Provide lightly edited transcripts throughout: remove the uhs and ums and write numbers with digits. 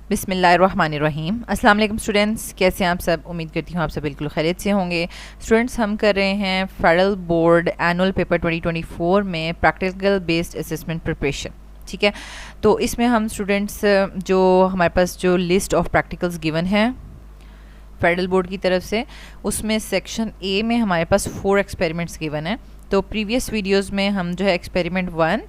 बिस्मिल्लाहिर्रहमानिर्रहीम। अस्सलाम वालेकुम स्टूडेंट्स, कैसे हैं आप सब। उम्मीद करती हूँ आप सब बिल्कुल खैरियत से होंगे। स्टूडेंट्स, हम कर रहे हैं फेडरल बोर्ड एनुअल पेपर 2024 में प्रैक्टिकल बेस्ड असेसमेंट प्रिपरेशन। ठीक है, तो इसमें हम स्टूडेंट्स जो हमारे पास जो लिस्ट ऑफ प्रैक्टिकल्स गिवन है फेडरल बोर्ड की तरफ से, उसमें सेक्शन ए में हमारे पास 4 एक्सपेरिमेंट्स गिवन है। तो प्रीवियस वीडियोस में हम जो है एक्सपेरिमेंट 1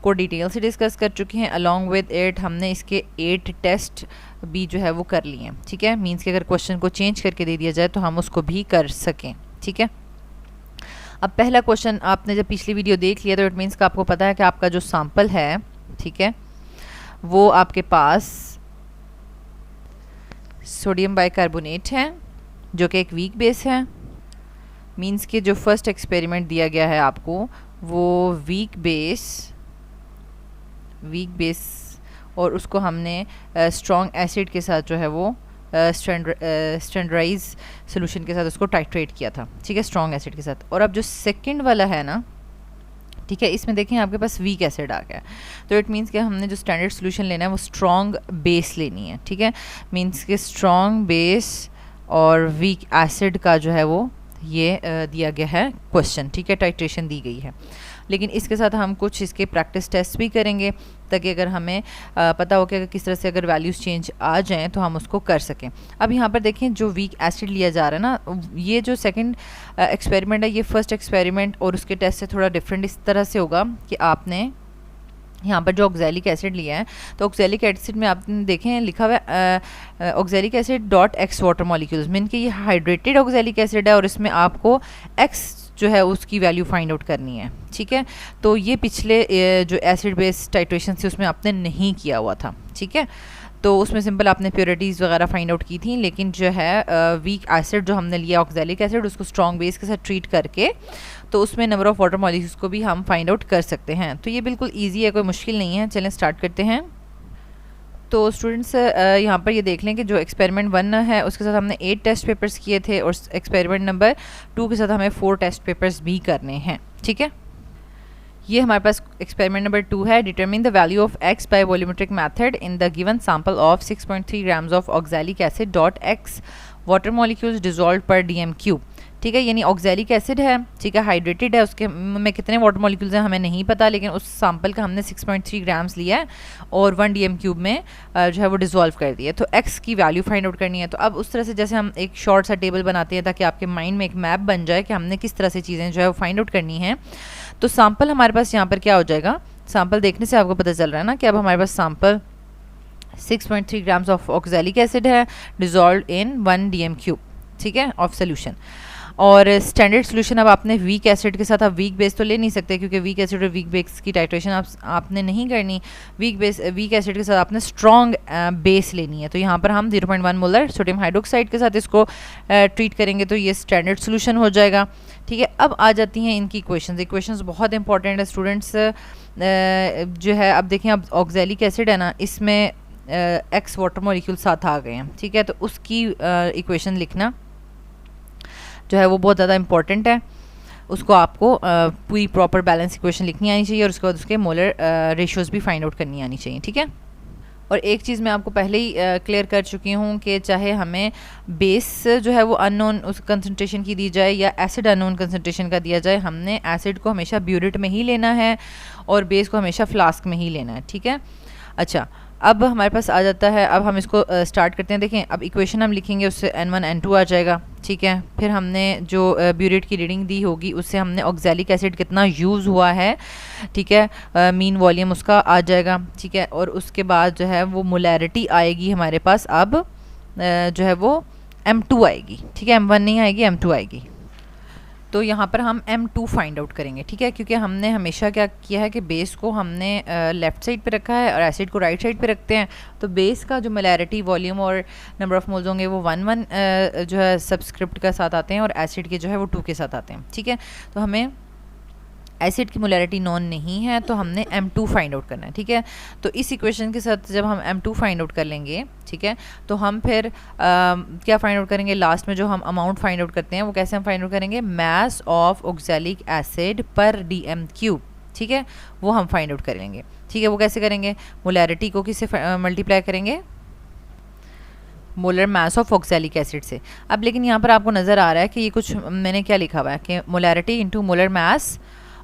को डिटेल से डिस्कस कर चुके हैं। अलॉन्ग विद इट हमने इसके 8 टेस्ट भी जो है वो कर लिए हैं। ठीक है, मींस कि अगर क्वेश्चन को चेंज करके दे दिया जाए तो हम उसको भी कर सकें। ठीक है, अब पहला क्वेश्चन आपने जब पिछली वीडियो देख लिया तो इट मीन्स का आपको पता है कि आपका जो सैम्पल है, ठीक है, वो आपके पास सोडियम बाइकार्बोनेट है जो कि एक वीक बेस है। मींस कि जो फर्स्ट एक्सपेरिमेंट दिया गया है आपको वो वीक बेस और उसको हमने स्ट्रॉन्ग एसिड के साथ जो है वो स्टैंडर्डाइज सोल्यूशन के साथ उसको टाइट्रेट किया था। ठीक है, स्ट्रॉन्ग एसिड के साथ। और अब जो सेकंड वाला है ना, ठीक है, इसमें देखें आपके पास वीक एसिड आ गया। तो इट मीन्स कि हमने जो स्टैंडर्ड सोल्यूशन लेना है वो स्ट्रॉन्ग बेस लेनी है। ठीक है, मीन्स कि स्ट्रॉन्ग बेस और वीक एसिड का जो है वो ये दिया गया है क्वेश्चन। ठीक है, टाइट्रेशन दी गई है। लेकिन इसके साथ हम कुछ इसके प्रैक्टिस टेस्ट भी करेंगे ताकि अगर हमें पता हो कि किस तरह से अगर वैल्यूज़ चेंज आ जाएं तो हम उसको कर सकें। अब यहाँ पर देखें जो वीक एसिड लिया जा रहा है ना, ये जो सेकंड एक्सपेरिमेंट है ये फर्स्ट एक्सपेरिमेंट और उसके टेस्ट से थोड़ा डिफरेंट इस तरह से होगा कि आपने यहाँ पर जो ऑक्सैलिक एसिड लिया है, तो ऑक्सैलिक एसिड में आपने देखें लिखा हुआ है oxalic acid dot x water molecules, mean कि ये हाइड्रेटेड ऑक्सैलिक एसिड है और इसमें आपको एक्स जो है उसकी वैल्यू फाइंड आउट करनी है। ठीक है, तो ये पिछले जो एसिड बेस टाइट्रेशन से उसमें आपने नहीं किया हुआ था। ठीक है, तो उसमें सिंपल आपने प्योरिटीज़ वगैरह फाइंड आउट की थी, लेकिन जो है वीक एसिड जो हमने लिया ऑक्सैलिक एसिड उसको स्ट्रॉन्ग बेस के साथ ट्रीट करके तो उसमें नंबर ऑफ़ वाटर मॉलिक्यूल्स को भी हम फाइंड आउट कर सकते हैं। तो ये बिल्कुल ईजी है, कोई मुश्किल नहीं है। चलें स्टार्ट करते हैं। तो स्टूडेंट्स यहाँ पर ये देख लें कि जो एक्सपेरिमेंट 1 है उसके साथ हमने 8 टेस्ट पेपर्स किए थे और एक्सपेरिमेंट नंबर 2 के साथ हमें 4 टेस्ट पेपर्स भी करने हैं। ठीक है, ये हमारे पास एक्सपेरिमेंट नंबर 2 है। Determine the value of X by volumetric method in the given sample of 6.3 grams of oxalic acid dot x water molecules dissolve per DM cube. ठीक है, यानी ऑक्सैलिक एसिड है, ठीक है, हाइड्रेटेड है, उसके में कितने वाटर मॉलिक्यूल्स हैं हमें नहीं पता, लेकिन उस सैंपल का हमने 6.3 ग्राम्स लिया है और 1 डीएम क्यूब में जो है वो डिज़ोल्व कर दिया। तो एक्स की वैल्यू फाइंड आउट करनी है। तो अब उस तरह से जैसे हम एक शॉर्ट सा टेबल बनाते हैं ताकि आपके माइंड में एक मैप बन जाए कि हमने किस तरह से चीज़ें जो है वो फाइंड आउट करनी है। तो सैंपल हमारे पास यहाँ पर क्या हो जाएगा, सैंपल देखने से आपको पता चल रहा है ना कि अब हमारे पास sample 6.3 grams of oxalic acid है डिज़ोल्व इन 1 डीएम क्यूब, ठीक है, ऑफ सोल्यूशन। और स्टैंडर्ड सोल्यूशन अब आपने वीक एसिड के साथ आप वीक बेस तो ले नहीं सकते क्योंकि वीक एसिड और वीक बेस की टाइट्रेशन आपने नहीं करनी। वीक एसिड के साथ आपने स्ट्रॉन्ग बेस लेनी है। तो यहाँ पर हम 0.1 मोलर सोडियम हाइड्रोक्साइड के साथ इसको ट्रीट करेंगे तो ये स्टैंडर्ड सोल्यूशन हो जाएगा। ठीक है, अब आ जाती हैं इनकी इक्वेशंस बहुत इंपॉर्टेंट है स्टूडेंट्स। जो है अब देखें, अब ऑक्सैलिक एसिड है ना, इसमें एक्स वाटर मॉलिक्यूल साथ आ गए हैं। ठीक है, तो उसकी इक्वेशन लिखना जो है वो बहुत ज़्यादा इंपॉर्टेंट है। उसको आपको पूरी प्रॉपर बैलेंस इक्वेशन लिखनी आनी चाहिए और उसके बाद उसके मोलर रेशियोज़ भी फाइंड आउट करनी आनी चाहिए। ठीक है, और एक चीज़ मैं आपको पहले ही क्लियर कर चुकी हूँ कि चाहे हमें बेस जो है वो अननोन उस कंसनट्रेशन की दी जाए या एसिड अननोन कंसनट्रेशन का दिया जाए, हमने एसिड को हमेशा ब्यूरेट में ही लेना है और बेस को हमेशा फ्लास्क में ही लेना है। ठीक है, अच्छा, अब हमारे पास आ जाता है, अब हम इसको स्टार्ट करते हैं। देखें, अब इक्वेशन हम लिखेंगे उससे N1 N2 आ जाएगा। ठीक है, फिर हमने जो ब्यूरेट की रीडिंग दी होगी उससे हमने ऑक्सैलिक एसिड कितना यूज़ हुआ है, ठीक है, मीन वॉल्यूम उसका आ जाएगा। ठीक है, और उसके बाद जो है वो मोलैरिटी आएगी हमारे पास, अब जो है वो M2 आएगी। ठीक है, M1 नहीं आएगी, M2 आएगी। तो यहाँ पर हम M2 फाइंड आउट करेंगे। ठीक है, क्योंकि हमने हमेशा क्या किया है कि बेस को हमने लेफ़्ट साइड पे रखा है और एसिड को राइट साइड पे रखते हैं। तो बेस का जो मोलैरिटी वॉल्यूम और नंबर ऑफ़ मोल्स होंगे वो 1 जो है सबस्क्रिप्ट का साथ आते हैं और एसिड के जो है वो 2 के साथ आते हैं। ठीक है, तो हमें एसिड की मोलैरिटी नॉन नहीं है तो हमने M2 फाइंड आउट करना है। ठीक है, तो इस इक्वेशन के साथ जब हम M2 फाइंड आउट कर लेंगे, ठीक है, तो हम फिर क्या फाइंड आउट करेंगे, लास्ट में जो हम अमाउंट फाइंड आउट करते हैं वो कैसे हम फाइंड आउट करेंगे, मास ऑफ ऑक्सैलिक एसिड पर डीएम क्यूब। ठीक है, वो हम फाइंड आउट करेंगे। ठीक है, वो कैसे करेंगे, मोलैरिटी को किससे मल्टीप्लाई करेंगे, molar mass of oxalic acid से। अब लेकिन यहाँ पर आपको नज़र आ रहा है कि ये कुछ मैंने क्या लिखा हुआ है कि molarity into molar mass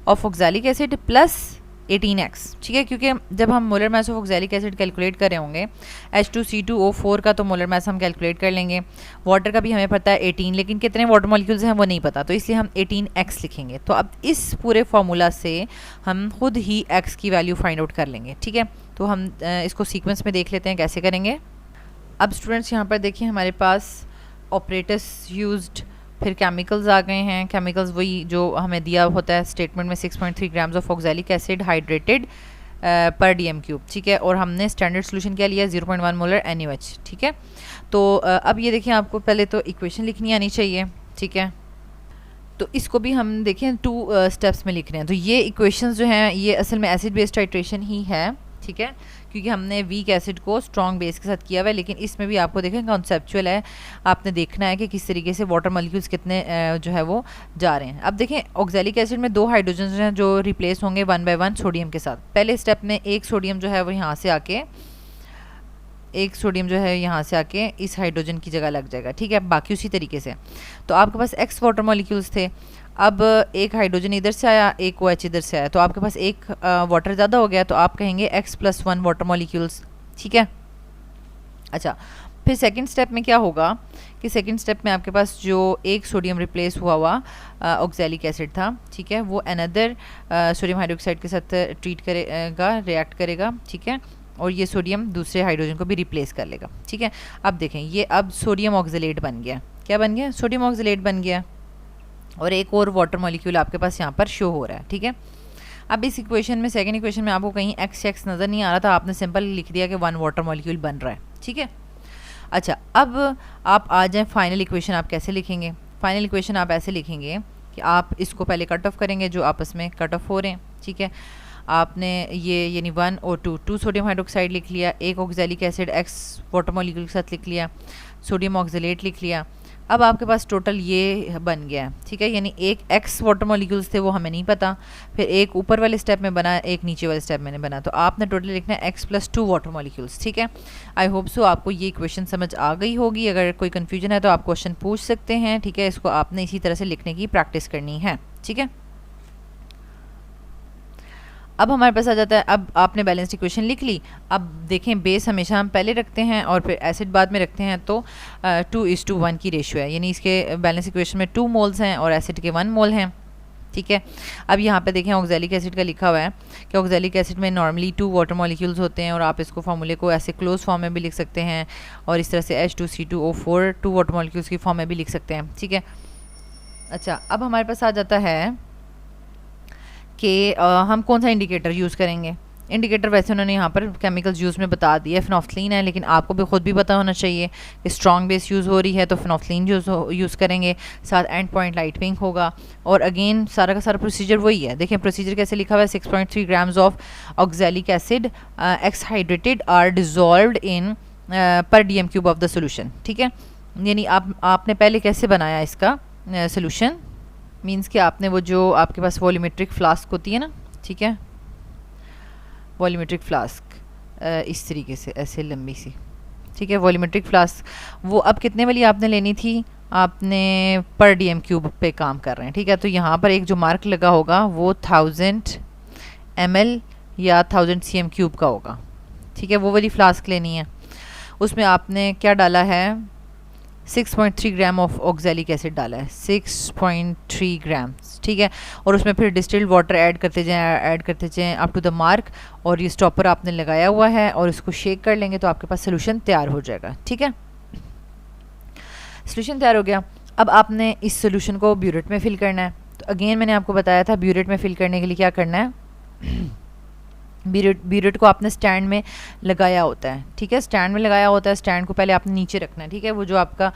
of oxalic acid plus 18x, ठीक है, क्योंकि जब हम molar mass of oxalic acid calculate कर रहे होंगे H2C2O4 का तो मोलर मास हम कैलकुलेट कर लेंगे, वाटर का भी हमें पता है 18, लेकिन कितने वाटर मॉलिक्यूल्स हैं वो नहीं पता, तो इसलिए हम 18x लिखेंगे। तो अब इस पूरे फार्मूला से हम खुद ही x की वैल्यू फाइंड आउट कर लेंगे, ठीक है। तो हम इसको सीक्वेंस में देख लेते हैं कैसे करेंगे। अब स्टूडेंट्स यहाँ पर देखिए हमारे पास ऑपरेटर्स यूज्ड, फिर केमिकल्स आ गए हैं। केमिकल्स वही जो हमें दिया होता है स्टेटमेंट में 6.3 grams of oxalic acid hydrated पर डीएम क्यूब, ठीक है। और हमने स्टैंडर्ड सोल्यूशन क्या लिया 0.1 मोलर NaOH, ठीक है। तो अब ये देखिए आपको पहले तो इक्वेशन लिखनी आनी चाहिए, ठीक है। तो इसको भी हम देखें 2 स्टेप्स में लिख रहे हैं। तो ये इक्वेशंस जो हैं ये असल में एसिड बेस्ड टाइट्रेशन ही है, ठीक है, क्योंकि हमने वीक एसिड को स्ट्रॉन्ग बेस के साथ किया हुआ है। लेकिन इसमें भी आपको देखें कॉन्सेप्चुअल है, आपने देखना है कि किस तरीके से वाटर मॉलिक्यूल्स कितने जो है वो जा रहे हैं। अब देखें ऑक्सैलिक एसिड में 2 हाइड्रोजन हैं जो रिप्लेस होंगे 1 बाय 1 सोडियम के साथ। पहले स्टेप में एक सोडियम जो है वो यहाँ से आके इस हाइड्रोजन की जगह लग जाएगा, ठीक है। बाकी उसी तरीके से। तो आपके पास x वाटर मॉलिक्यूल्स थे, अब एक हाइड्रोजन इधर से आया, एक OH इधर से आया, तो आपके पास एक वाटर ज़्यादा हो गया, तो आप कहेंगे x+1 वाटर मॉलिक्यूल्स, ठीक है। अच्छा, फिर सेकंड स्टेप में क्या होगा कि सेकंड स्टेप में आपके पास जो एक सोडियम रिप्लेस हुआ ऑक्सैलिक एसिड था, ठीक है, वो अनदर सोडियम हाइड्रोक्साइड के साथ ट्रीट करेगा, रिएक्ट करेगा, ठीक है, और ये सोडियम दूसरे हाइड्रोजन को भी रिप्लेस कर लेगा, ठीक है। अब देखें ये अब सोडियम ऑक्सलेट बन गया, क्या बन गया, सोडियम ऑक्सलेट बन गया, और एक और वाटर मॉलिक्यूल आपके पास यहाँ पर शो हो रहा है, ठीक है। अब इस इक्वेशन में सेकंड इक्वेशन में आपको कहीं x नज़र नहीं आ रहा था, आपने सिंपल लिख दिया कि 1 वाटर मॉलिक्यूल बन रहा है, ठीक है। अच्छा, अब आप आ जाएँ फाइनल इक्वेशन आप कैसे लिखेंगे। फाइनल इक्वेशन आप ऐसे लिखेंगे कि आप इसको पहले कट ऑफ करेंगे जो आपस में कट ऑफ हो रहे हैं, ठीक है। आपने ये यानी 1 और 2 सोडियम हाइड्रोक्साइड लिख लिया, एक oxalic acid x water molecule के साथ लिख लिया, सोडियम ऑक्सलेट लिख लिया। अब आपके पास टोटल ये बन गया, ठीक है, यानी एक x वाटर मॉलिक्यूल्स थे वो हमें नहीं पता, फिर एक ऊपर वाले स्टेप में बना, एक नीचे वाले स्टेप में बना, तो आपने टोटल लिखना है x+2 वाटर मॉलिक्यूल्स, ठीक है। आई होप सो आपको ये इक्वेशन समझ आ गई होगी। अगर कोई कन्फ्यूजन है तो आप क्वेश्चन पूछ सकते हैं, ठीक है। इसको आपने इसी तरह से लिखने की प्रैक्टिस करनी है, ठीक है। अब हमारे पास आ जाता है, अब आपने बैलेंस्ड इक्वेशन लिख ली। अब देखें बेस हमेशा हम पहले रखते हैं और फिर एसिड बाद में रखते हैं, तो 2:1 की रेशियो है, यानी इसके बैलेंस इक्वेशन में 2 मोल्स हैं और एसिड के 1 मोल हैं, ठीक है। अब यहाँ पे देखें ऑक्सैलिक एसिड का लिखा हुआ है कि ऑक्सैलिक एसिड में नॉर्मली 2 वाटर मॉलिक्यूल्स होते हैं, और आप इसको फार्मूले को ऐसे क्लोज फॉर्म में भी लिख सकते हैं, और इस तरह से H2C2O4 2 वाटर मॉलिक्यूल्स की फॉर्म में भी लिख सकते हैं, ठीक है। अच्छा, अब हमारे पास आ जाता है कि हम कौन सा इंडिकेटर यूज़ करेंगे। इंडिकेटर वैसे उन्होंने यहाँ पर केमिकल्स यूज़ में बता दिया, फिनोफ्थलीन है, लेकिन आपको भी खुद भी पता होना चाहिए कि स्ट्रॉन्ग बेस यूज़ हो रही है तो फिनोफ्थलीन यूज़ करेंगे, साथ एंड पॉइंट लाइट पिंक होगा। और अगेन सारा का सारा प्रोसीजर वही है। देखिए प्रोसीजर कैसे लिखा हुआ है, 6.3 grams of oxalic acid x hydrated are dissolved in per DM cube of the solution, ठीक है। यानी आपने पहले कैसे बनाया इसका सोल्यूशन, मीन्स कि आपने वो जो आपके पास वॉल्यूमेट्रिक फ्लास्क होती है ना, ठीक है, वॉल्यूमेट्रिक फ्लास्क इस तरीके से ऐसे लंबी सी, ठीक है, वॉल्यूमेट्रिक फ्लास्क, वो अब कितने वाली आपने लेनी थी, आपने पर डीएम क्यूब पे काम कर रहे हैं, ठीक है। तो यहाँ पर एक जो मार्क लगा होगा वो 1000 ml या 1000 cm क्यूब का होगा, ठीक है, वो वाली फ्लास्क लेनी है। उसमें आपने क्या डाला है, 6.3 ग्राम ऑफ ऑक्सैलिक एसिड डाला है, 6.3 ग्राम्स, ठीक है। और उसमें फिर डिस्टिल्ड वाटर ऐड करते जाएं अप टू द मार्क, और ये स्टॉपर आपने लगाया हुआ है और इसको शेक कर लेंगे तो आपके पास सोल्यूशन तैयार हो जाएगा, ठीक है। सोल्यूशन तैयार हो गया। अब आपने इस सोल्यूशन को ब्यूरेट में फिल करना है। तो अगेन मैंने आपको बताया था ब्यूरेट में फिल करने के लिए क्या करना है, ब्यूरेट को आपने स्टैंड में लगाया होता है, ठीक है, स्टैंड में लगाया होता है। स्टैंड को पहले आपने नीचे रखना है, ठीक है। वो जो आपका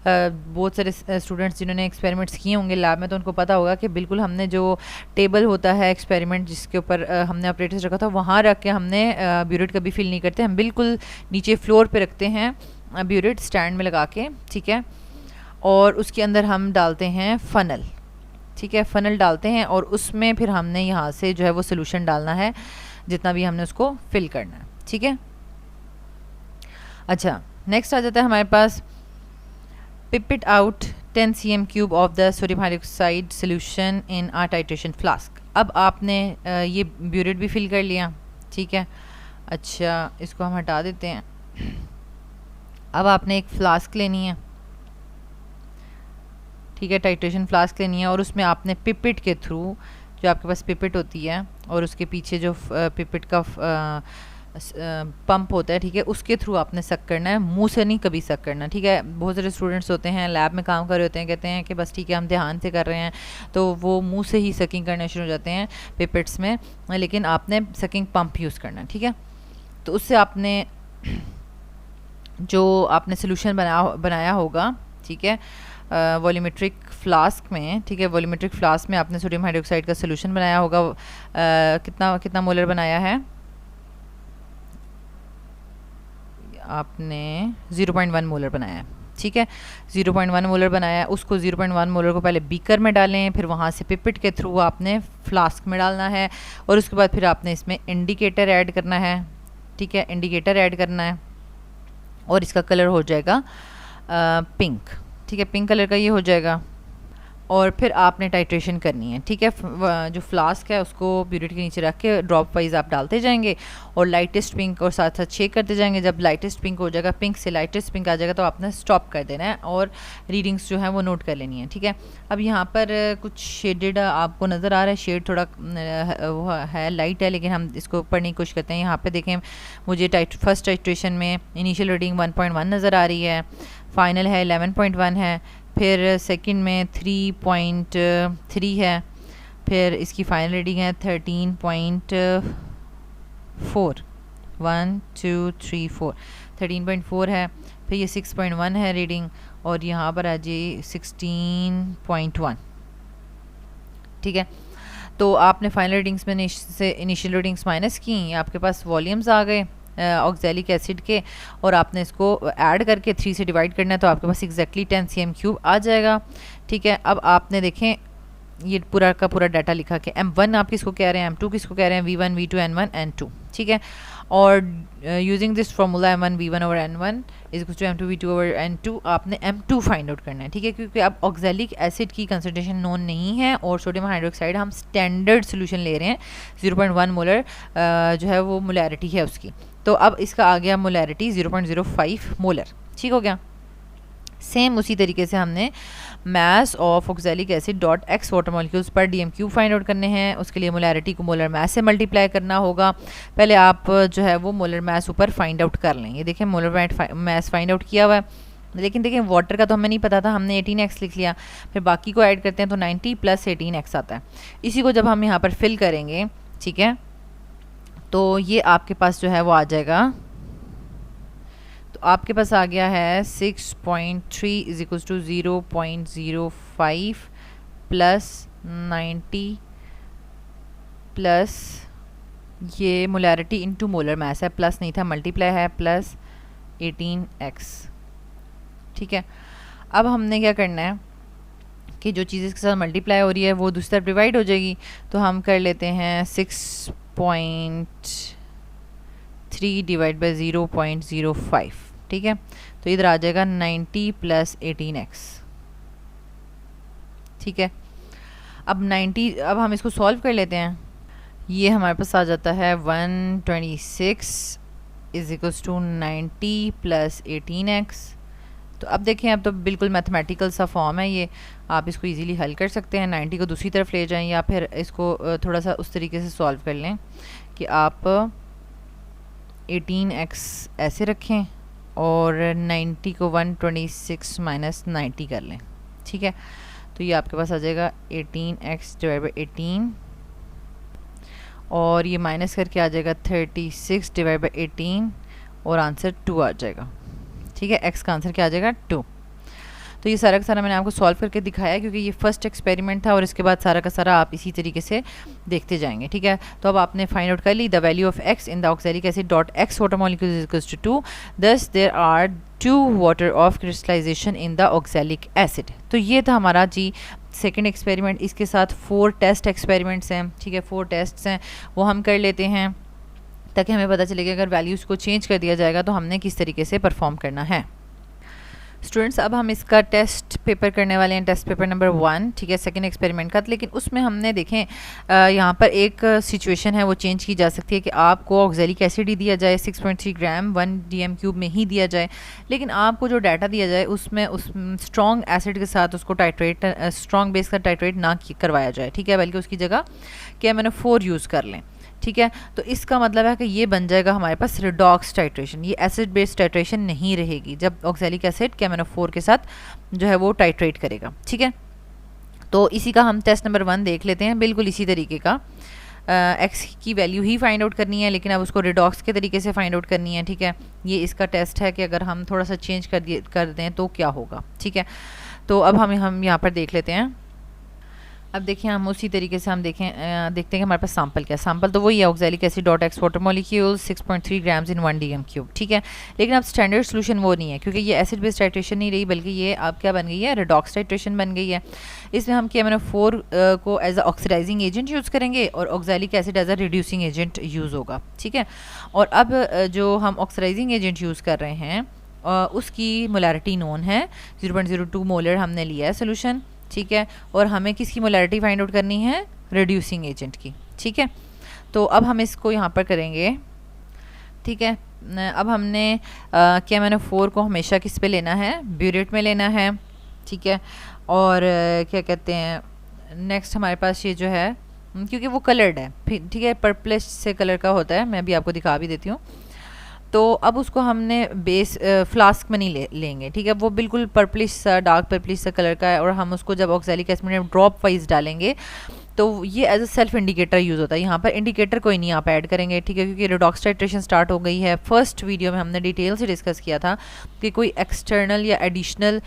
बहुत सारे स्टूडेंट्स जिन्होंने एक्सपेरिमेंट्स किए होंगे लैब में, तो उनको पता होगा कि बिल्कुल हमने जो टेबल होता है एक्सपेरिमेंट जिसके ऊपर हमने ऑपरेटर्स रखा था, वहाँ रख के हमने ब्यूरेट कभी फिल नहीं करते, हम बिल्कुल नीचे फ्लोर पे रखते हैं ब्यूरेट स्टैंड में लगा के, ठीक है। और उसके अंदर हम डालते हैं फ़नल, ठीक है, फ़नल डालते हैं और उसमें फिर हमने यहाँ से जो है वो सोल्यूशन डालना है जितना भी हमने उसको फिल करना है, ठीक है। अच्छा, नेक्स्ट आ जाता है हमारे पास pipette out 10 cm³ of the sodium hydroxide solution in a titration flask. अब आपने ये ब्यूरेट भी फिल कर लिया, ठीक है। अच्छा, इसको हम हटा देते हैं। अब आपने एक फ्लास्क लेनी है, ठीक है, टाइट्रेशन फ्लास्क लेनी है, और उसमें आपने पिपेट के थ्रू, जो आपके पास पिपेट होती है और उसके पीछे जो पिपेट का पंप होता है, ठीक है, उसके थ्रू आपने सक करना है, मुंह से नहीं कभी सक करना, ठीक है। बहुत सारे स्टूडेंट्स होते हैं लैब में काम कर रहे होते हैं, कहते हैं कि बस ठीक है हम ध्यान से कर रहे हैं, तो वो मुंह से ही सकिंग करना शुरू हो जाते हैं पिपेट्स में, लेकिन आपने सकिंग पंप यूज़ करना है, ठीक है। तो उससे आपने जो आपने सोल्यूशन बनाया होगा, ठीक है, वॉल्यूमेट्रिक फ्लास्क में, ठीक है, वॉल्यूमेट्रिक फ्लास्क में आपने सोडियम हाइड्रोक्साइड का सोल्यूशन बनाया होगा। कितना मोलर बनाया है आपने? 0.1 मोलर बनाया है, ठीक है। 0.1 मोलर बनाया है, उसको 0.1 मोलर को पहले बीकर में डालें, फिर वहाँ से पिपेट के थ्रू आपने फ्लास्क में डालना है, और उसके बाद फिर आपने इसमें इंडिकेटर ऐड करना है, ठीक है, इंडिकेटर ऐड करना है, और इसका कलर हो जाएगा पिंक, ठीक है, पिंक कलर का ये हो जाएगा। और फिर आपने टाइट्रेशन करनी है, ठीक है। जो फ्लास्क है उसको ब्यूरेट के नीचे रख के ड्रॉप वाइज आप डालते जाएंगे और लाइटेस्ट पिंक और साथ साथ शेक करते जाएंगे। जब लाइटेस्ट पिंक हो जाएगा, पिंक से लाइटेस्ट पिंक आ जाएगा, तो आपने स्टॉप कर देना है और रीडिंग्स जो है वो नोट कर लेनी है, ठीक है। अब यहाँ पर कुछ शेडेड आपको नज़र आ रहा है, शेड थोड़ा वो है, लाइट है, लेकिन हम इसको पढ़ने की कोशिश करते हैं। यहाँ पर देखें, मुझे फर्स्ट टाइट्रेशन में इनिशियल रीडिंग 1.1 नज़र आ रही है, फाइनल है 11.1 है, फिर सेकंड में 3.3 है, फिर इसकी फाइनल रीडिंग है 13.4, 1 2 3 4, 13.4 है, फिर ये 6.1 है रीडिंग, और यहाँ पर आ जाए 16.1, ठीक है। तो आपने फाइनल रीडिंग्स में से इनिशियल रीडिंग्स माइनस की, आपके पास वॉल्यूम्स आ गए ऑक्सैलिक एसिड के, और आपने इसको ऐड करके 3 से डिवाइड करना है, तो आपके पास एग्जैक्टली 10 cm³ आ जाएगा, ठीक है। अब आपने देखें ये पूरा का पूरा डाटा लिखा कि M1 आप किसको कह रहे हैं, M2 किसको कह रहे हैं, V1 V2 N1 N2, ठीक है। और using this formula M1 V1 over N1 is equal to M2 V2 over N2 आपने M2 फाइंड आउट करना है, ठीक है, क्योंकि अब ऑक्सैलिक एसिड की कंसनट्रेशन नोन नहीं है और सोडियम हाइड्रोक्साइड हम स्टैंडर्ड सोल्यूशन ले रहे हैं, 0.1 मोलर जो है वो मोलैरिटी है उसकी। तो अब इसका आ गया मोलैरिटी 0.05 मोलर, ठीक हो गया। सेम उसी तरीके से हमने मास of oxalic acid dot x water molecules per DM³ find out करने हैं। उसके लिए मोलैरिटी को मोलर मास से मल्टीप्लाई करना होगा। पहले आप जो है वो मोलर मास ऊपर फाइंड आउट कर लें। ये देखें मोलर मास फाइंड आउट किया हुआ है, लेकिन देखें वाटर का तो हमें नहीं पता था, हमने 18x लिख लिया, फिर बाकी को ऐड करते हैं तो 90 + 18x आता है। इसी को जब हम यहाँ पर फिल करेंगे, ठीक है, तो ये आपके पास जो है वो आ जाएगा, तो आपके पास आ गया है 6.3 is equal to 0.05 plus 90 plus ये मोलैरिटी इनटू मोलर मास है, प्लस नहीं था मल्टीप्लाई है, प्लस 18x, ठीक है। अब हमने क्या करना है कि जो चीज़ इसके साथ मल्टीप्लाई हो रही है वो दूसरी तरफ डिवाइड हो जाएगी, तो हम कर लेते हैं 6.3 डिवाइड बाई 0.05, ठीक है। तो इधर आ जाएगा 90 + 18x, ठीक है। अब 90, अब हम इसको सॉल्व कर लेते हैं। ये हमारे पास आ जाता है 126 इज इक्वल्स टू 90 + 18x। तो अब देखें, अब तो बिल्कुल मैथमेटिकल सा फॉर्म है ये, आप इसको इजीली हल कर सकते हैं। 90 को दूसरी तरफ ले जाएं या फिर इसको थोड़ा सा उस तरीके से सॉल्व कर लें कि आप 18x ऐसे रखें और 90 को 126 - 90 कर लें, ठीक है। तो ये आपके पास आ जाएगा 18x डिवाइड बाई 18, और ये माइनस करके आ जाएगा 36 डिवाइड बाई 18, और आंसर 2 आ जाएगा, ठीक है। x का आंसर क्या आ जाएगा 2। तो ये सारा का सारा मैंने आपको सॉल्व करके दिखाया क्योंकि ये फर्स्ट एक्सपेरिमेंट था, और इसके बाद सारा का सारा आप इसी तरीके से देखते जाएंगे, ठीक है। तो अब आपने फाइंड आउट कर ली the value of x in the oxalic acid dot x water molecules is equals to 2, thus there are 2 water of crystallization in the oxalic acid. तो ये था हमारा जी सेकेंड एक्सपेरिमेंट। इसके साथ 4 टेस्ट एक्सपेरिमेंट्स हैं, ठीक है, 4 टेस्ट्स हैं, वो हम कर लेते हैं। ताकि हमें पता चले कि अगर वैल्यूज़ को चेंज कर दिया जाएगा तो हमने किस तरीके से परफॉर्म करना है। स्टूडेंट्स, अब हम इसका टेस्ट पेपर करने वाले हैं, टेस्ट पेपर नंबर 1, ठीक है, सेकंड एक्सपेरिमेंट का। लेकिन उसमें हमने देखें यहाँ पर एक सिचुएशन है वो चेंज की जा सकती है कि आपको ऑक्जेलिक एसिड ही दिया जाए 6.3 ग्राम 1 DM³ में ही दिया जाए, लेकिन आपको जो डाटा दिया जाए उसमें उस स्ट्रॉन्ग एसिड के साथ उसको टाइट्रेट, स्ट्रॉन्ग बेस का टाइट्रेट ना करवाया जाए, ठीक है, बल्कि उसकी जगह KMnO4 यूज़ कर लें, ठीक है। तो इसका मतलब है कि ये बन जाएगा हमारे पास रिडॉक्स टाइट्रेशन, ये एसिड बेस्ड टाइट्रेशन नहीं रहेगी जब ऑक्सैलिक एसिड KMnO4 के साथ जो है वो टाइट्रेट करेगा, ठीक है। तो इसी का हम टेस्ट नंबर 1 देख लेते हैं। बिल्कुल इसी तरीके का एक्स की वैल्यू ही फाइंड आउट करनी है, लेकिन अब उसको रिडॉक्स के तरीके से फाइंड आउट करनी है, ठीक है। ये इसका टेस्ट है कि अगर हम थोड़ा सा चेंज कर दें तो क्या होगा, ठीक है। तो अब हम यहाँ पर देख लेते हैं। अब देखिए हम उसी तरीके से हम देखते हैं कि हमारे पास सैंपल क्या है। सैंपल तो वही है oxalic acid dot x water molecule 6.3 grams इन 1 DM³, ठीक है। लेकिन अब स्टैंडर्ड सोल्यूशन वो नहीं है, क्योंकि ये एसिड बेस्ड टाइट्रेशन नहीं रही, बल्कि ये अब क्या बन गई है, रिडॉक्स टाइट्रेशन बन गई है। इसमें हम KMnO4 को as a oxidising agent use करेंगे और oxalic acid as a reducing agent use होगा, ठीक है। और अब जो हम ऑक्सीडाइजिंग एजेंट यूज़ कर रहे हैं उसकी मोलैरिटी नोन है, 0.02 मोलर हमने लिया है सोल्यूशन, ठीक है। और हमें किसकी मोलैरिटी फाइंड आउट करनी है, रिड्यूसिंग एजेंट की, ठीक है। तो अब हम इसको यहाँ पर करेंगे, ठीक है। अब हमने KMnO4 को हमेशा किस पे लेना है, ब्यूरेट में लेना है, ठीक है। और क्या कहते हैं, नेक्स्ट हमारे पास ये जो है, क्योंकि वो कलर्ड है, ठीक है, पर्पलिश से कलर का होता है, मैं अभी आपको दिखा भी देती हूँ। तो अब उसको हमने बेस फ्लास्क में नहीं लेंगे, ठीक है, वो बिल्कुल पर्पलिश सा, डार्क पर्पलिश सा कलर का है, और हम उसको जब ऑक्सैलिक एसिड में ड्रॉप वाइज डालेंगे तो ये as a self indicator use होता है। यहाँ पर इंडिकेटर कोई नहीं आप ऐड करेंगे, ठीक है, क्योंकि रिडॉक्स टाइट्रेशन स्टार्ट हो गई है। फर्स्ट वीडियो में हमने डिटेल से डिस्कस किया था कि कोई एक्सटर्नल या एडिशनल